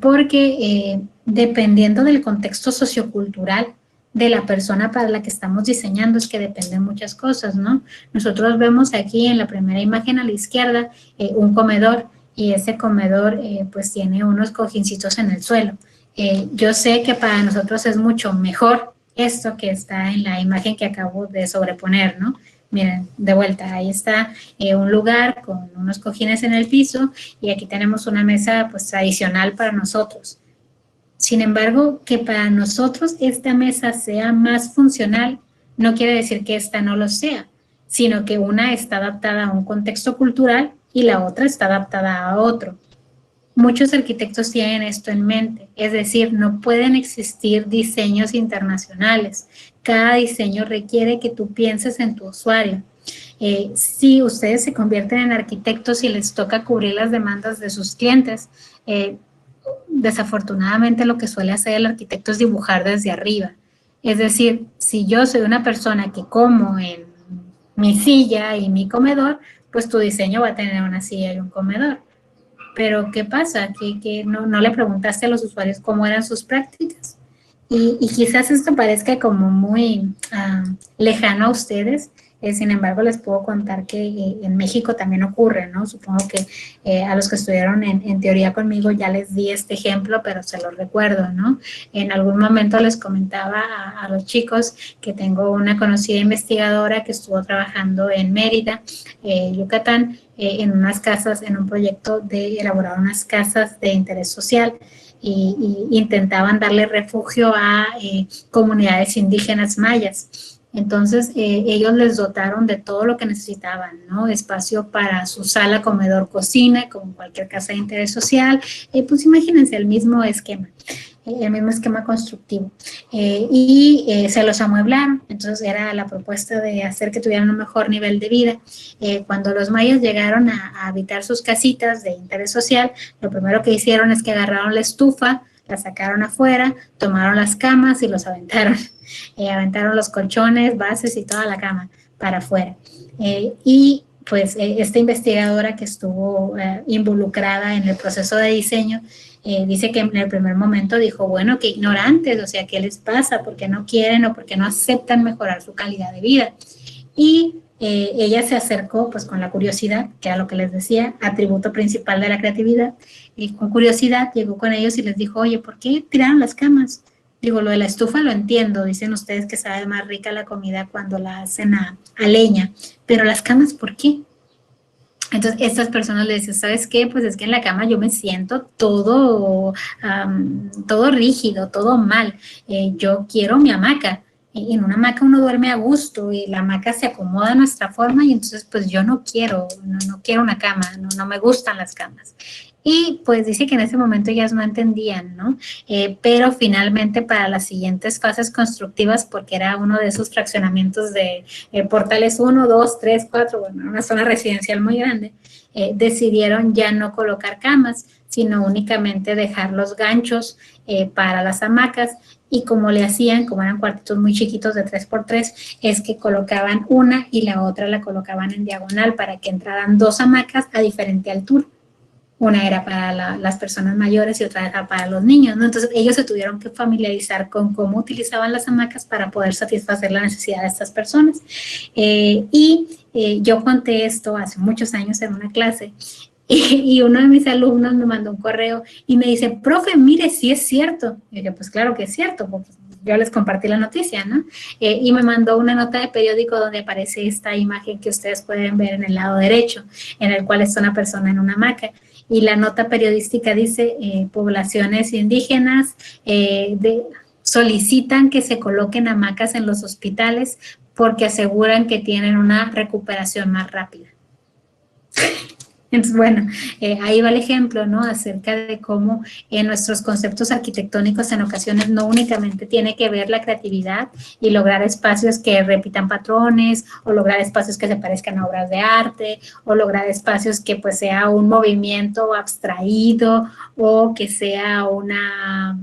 Porque dependiendo del contexto sociocultural de la persona para la que estamos diseñando es que dependen muchas cosas, ¿no? Nosotros vemos aquí en la primera imagen a la izquierda un comedor y ese comedor pues tiene unos cojincitos en el suelo. Yo sé que para nosotros es mucho mejor esto que está en la imagen que acabo de sobreponer, ¿no? Miren, de vuelta, ahí está un lugar con unos cojines en el piso y aquí tenemos una mesa pues tradicional para nosotros. Sin embargo, que para nosotros esta mesa sea más funcional no quiere decir que esta no lo sea, sino que una está adaptada a un contexto cultural y la otra está adaptada a otro. Muchos arquitectos tienen esto en mente, es decir, no pueden existir diseños internacionales. Cada diseño requiere que tú pienses en tu usuario. Si ustedes se convierten en arquitectos y les toca cubrir las demandas de sus clientes, desafortunadamente lo que suele hacer el arquitecto es dibujar desde arriba. Es decir, si yo soy una persona que como en mi silla y mi comedor, pues tu diseño va a tener una silla y un comedor. Pero ¿qué pasa? Que no le preguntaste a los usuarios cómo eran sus prácticas. Y quizás esto parezca como muy lejano a ustedes, sin embargo, les puedo contar que en México también ocurre, ¿no? Supongo que a los que estudiaron en teoría conmigo ya les di este ejemplo, pero se los recuerdo, ¿no? En algún momento les comentaba a los chicos que tengo una conocida investigadora que estuvo trabajando en Mérida, Yucatán, en unas casas, en un proyecto de elaborar unas casas de interés social y intentaban darle refugio a comunidades indígenas mayas. Entonces, ellos les dotaron de todo lo que necesitaban, ¿no? Espacio para su sala, comedor, cocina, como cualquier casa de interés social. Pues imagínense el mismo esquema constructivo. Se los amueblaron. Entonces, era la propuesta de hacer que tuvieran un mejor nivel de vida. Cuando los mayas llegaron a habitar sus casitas de interés social, lo primero que hicieron es que agarraron la estufa, la sacaron afuera, tomaron las camas y los aventaron. Aventaron los colchones, bases y toda la cama para afuera. Esta investigadora que estuvo involucrada en el proceso de diseño dice que en el primer momento dijo, bueno, qué ignorantes, o sea, ¿qué les pasa? ¿Por qué no quieren o por qué no aceptan mejorar su calidad de vida? Y ella se acercó pues con la curiosidad, que era lo que les decía, atributo principal de la creatividad, y con curiosidad llegó con ellos y les dijo, oye, ¿por qué tiraron las camas? Digo, lo de la estufa lo entiendo, dicen ustedes que sabe más rica la comida cuando la hacen a leña, pero las camas, ¿por qué? Entonces, estas personas le dicen, ¿sabes qué? Pues es que en la cama yo me siento todo rígido, todo mal. Yo quiero mi hamaca. En una hamaca uno duerme a gusto y la hamaca se acomoda a nuestra forma y entonces pues yo no quiero una cama, no me gustan las camas. Y pues dice que en ese momento ellas no entendían, ¿no? Pero finalmente para las siguientes fases constructivas, porque era uno de esos fraccionamientos de portales 1, 2, 3, 4, bueno, una zona residencial muy grande, decidieron ya no colocar camas, sino únicamente dejar los ganchos para las hamacas. Y como le hacían, como eran cuartitos muy chiquitos de 3x3, es que colocaban una y la otra la colocaban en diagonal para que entraran dos hamacas a diferente altura. Una era para las personas mayores y otra era para los niños, ¿no? Entonces, ellos se tuvieron que familiarizar con cómo utilizaban las hamacas para poder satisfacer la necesidad de estas personas. Yo conté esto hace muchos años en una clase y uno de mis alumnos me mandó un correo y me dice, profe, mire, sí es cierto. Y yo, pues claro que es cierto, porque yo les compartí la noticia, ¿no? Y me mandó una nota de periódico donde aparece esta imagen que ustedes pueden ver en el lado derecho, en el cual está una persona en una hamaca. Y la nota periodística dice, poblaciones indígenas solicitan que se coloquen hamacas en los hospitales porque aseguran que tienen una recuperación más rápida. Entonces, bueno, ahí va el ejemplo, ¿no? Acerca de cómo en nuestros conceptos arquitectónicos en ocasiones no únicamente tiene que ver la creatividad y lograr espacios que repitan patrones o lograr espacios que se parezcan a obras de arte o lograr espacios que pues sea un movimiento abstraído o que sea una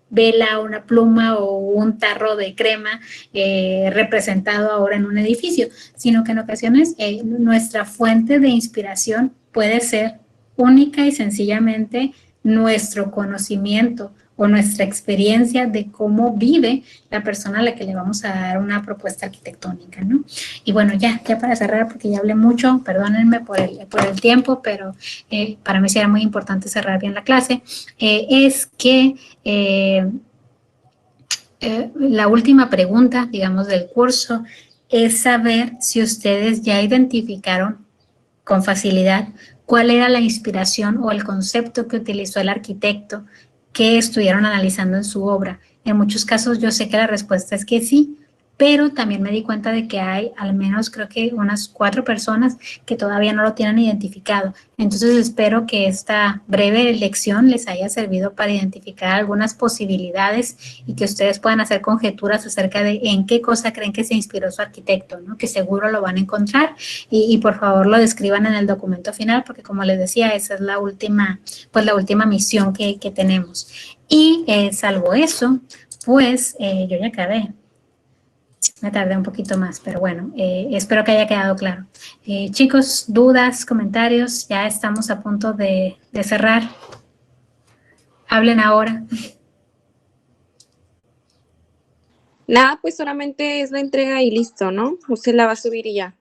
vela, una pluma o un tarro de crema representado ahora en un edificio, sino que en ocasiones nuestra fuente de inspiración puede ser única y sencillamente nuestro conocimiento o nuestra experiencia de cómo vive la persona a la que le vamos a dar una propuesta arquitectónica, ¿no? Y bueno, ya para cerrar, porque ya hablé mucho, perdónenme por el tiempo, pero para mí sí era muy importante cerrar bien la clase, es que la última pregunta, digamos, del curso es saber si ustedes ya identificaron con facilidad cuál era la inspiración o el concepto que utilizó el arquitecto que estuvieron analizando en su obra. En muchos casos yo sé que la respuesta es que sí, pero también me di cuenta de que hay al menos creo que unas 4 personas que todavía no lo tienen identificado. Entonces espero que esta breve lección les haya servido para identificar algunas posibilidades y que ustedes puedan hacer conjeturas acerca de en qué cosa creen que se inspiró su arquitecto, ¿no? Que seguro lo van a encontrar y por favor lo describan en el documento final porque como les decía, esa es la última misión que tenemos. Y salvo eso, pues yo ya acabé. Me tardé un poquito más, pero bueno, espero que haya quedado claro. Chicos, dudas, comentarios, ya estamos a punto de cerrar. Hablen ahora. Nada, pues solamente es la entrega y listo, ¿no? Usted la va a subir y ya.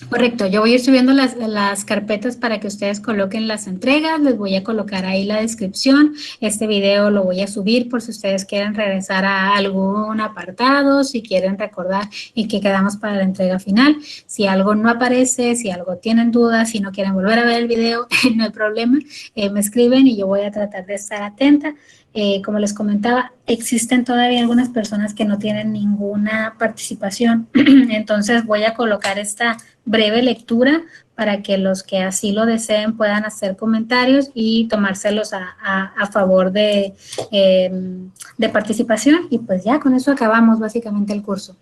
Correcto, yo voy a ir subiendo las carpetas para que ustedes coloquen las entregas, les voy a colocar ahí la descripción, este video lo voy a subir por si ustedes quieren regresar a algún apartado, si quieren recordar en qué quedamos para la entrega final, si algo no aparece, si algo tienen dudas, si no quieren volver a ver el video, no hay problema, me escriben y yo voy a tratar de estar atenta. como les comentaba, existen todavía algunas personas que no tienen ninguna participación. Entonces voy a colocar esta breve lectura para que los que así lo deseen puedan hacer comentarios y tomárselos a favor de participación. Y pues ya con eso acabamos básicamente el curso.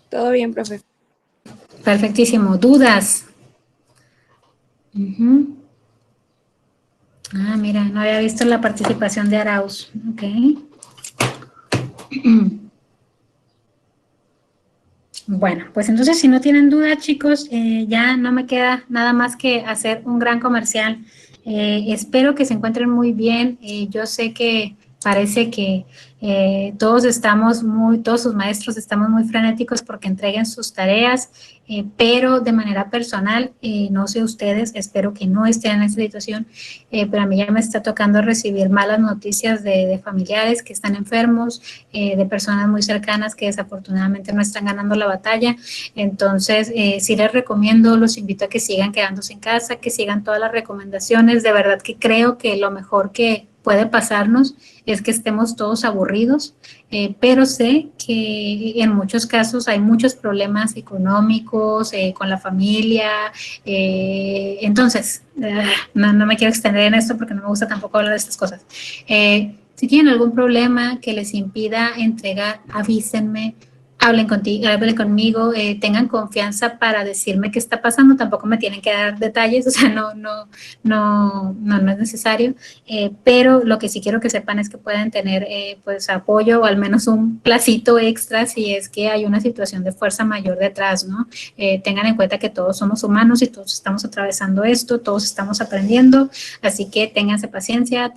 Todo bien, profe. Perfectísimo. ¿Dudas? Ah, mira, no había visto la participación de Arauz. Ok. Bueno, pues entonces si no tienen duda, chicos, ya no me queda nada más que hacer un gran comercial. Espero que se encuentren muy bien. Yo sé que parece que todos sus maestros estamos muy frenéticos porque entreguen sus tareas, pero de manera personal, no sé ustedes, espero que no estén en esta situación, pero a mí ya me está tocando recibir malas noticias de familiares que están enfermos, de personas muy cercanas que desafortunadamente no están ganando la batalla. Entonces, sí les recomiendo, los invito a que sigan quedándose en casa, que sigan todas las recomendaciones. De verdad que creo que lo mejor que puede pasarnos es que estemos todos aburridos, pero sé que en muchos casos hay muchos problemas económicos con la familia, entonces no me quiero extender en esto porque no me gusta tampoco hablar de estas cosas. Si tienen algún problema que les impida entregar, avísenme. Hablen conmigo, tengan confianza para decirme qué está pasando, tampoco me tienen que dar detalles, o sea, no es necesario, pero lo que sí quiero que sepan es que pueden tener pues apoyo o al menos un placito extra si es que hay una situación de fuerza mayor detrás, ¿no? Tengan en cuenta que todos somos humanos y todos estamos atravesando esto, todos estamos aprendiendo, así que ténganme paciencia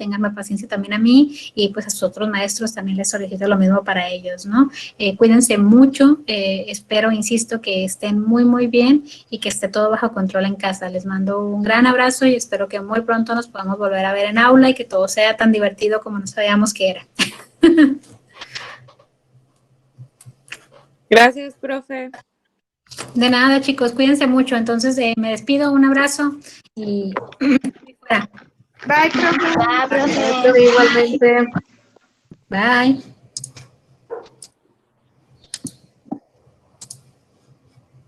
también a mí y pues a sus otros maestros también les solicito lo mismo para ellos, ¿no? Cuídense mucho, espero, insisto, que estén muy, muy bien y que esté todo bajo control en casa. Les mando un gran abrazo y espero que muy pronto nos podamos volver a ver en aula y que todo sea tan divertido como no sabíamos que era. Gracias, profe. De nada, chicos, cuídense mucho. Entonces, me despido, un abrazo y fuera. Bye, profe. Bye, profe. Igualmente. Bye.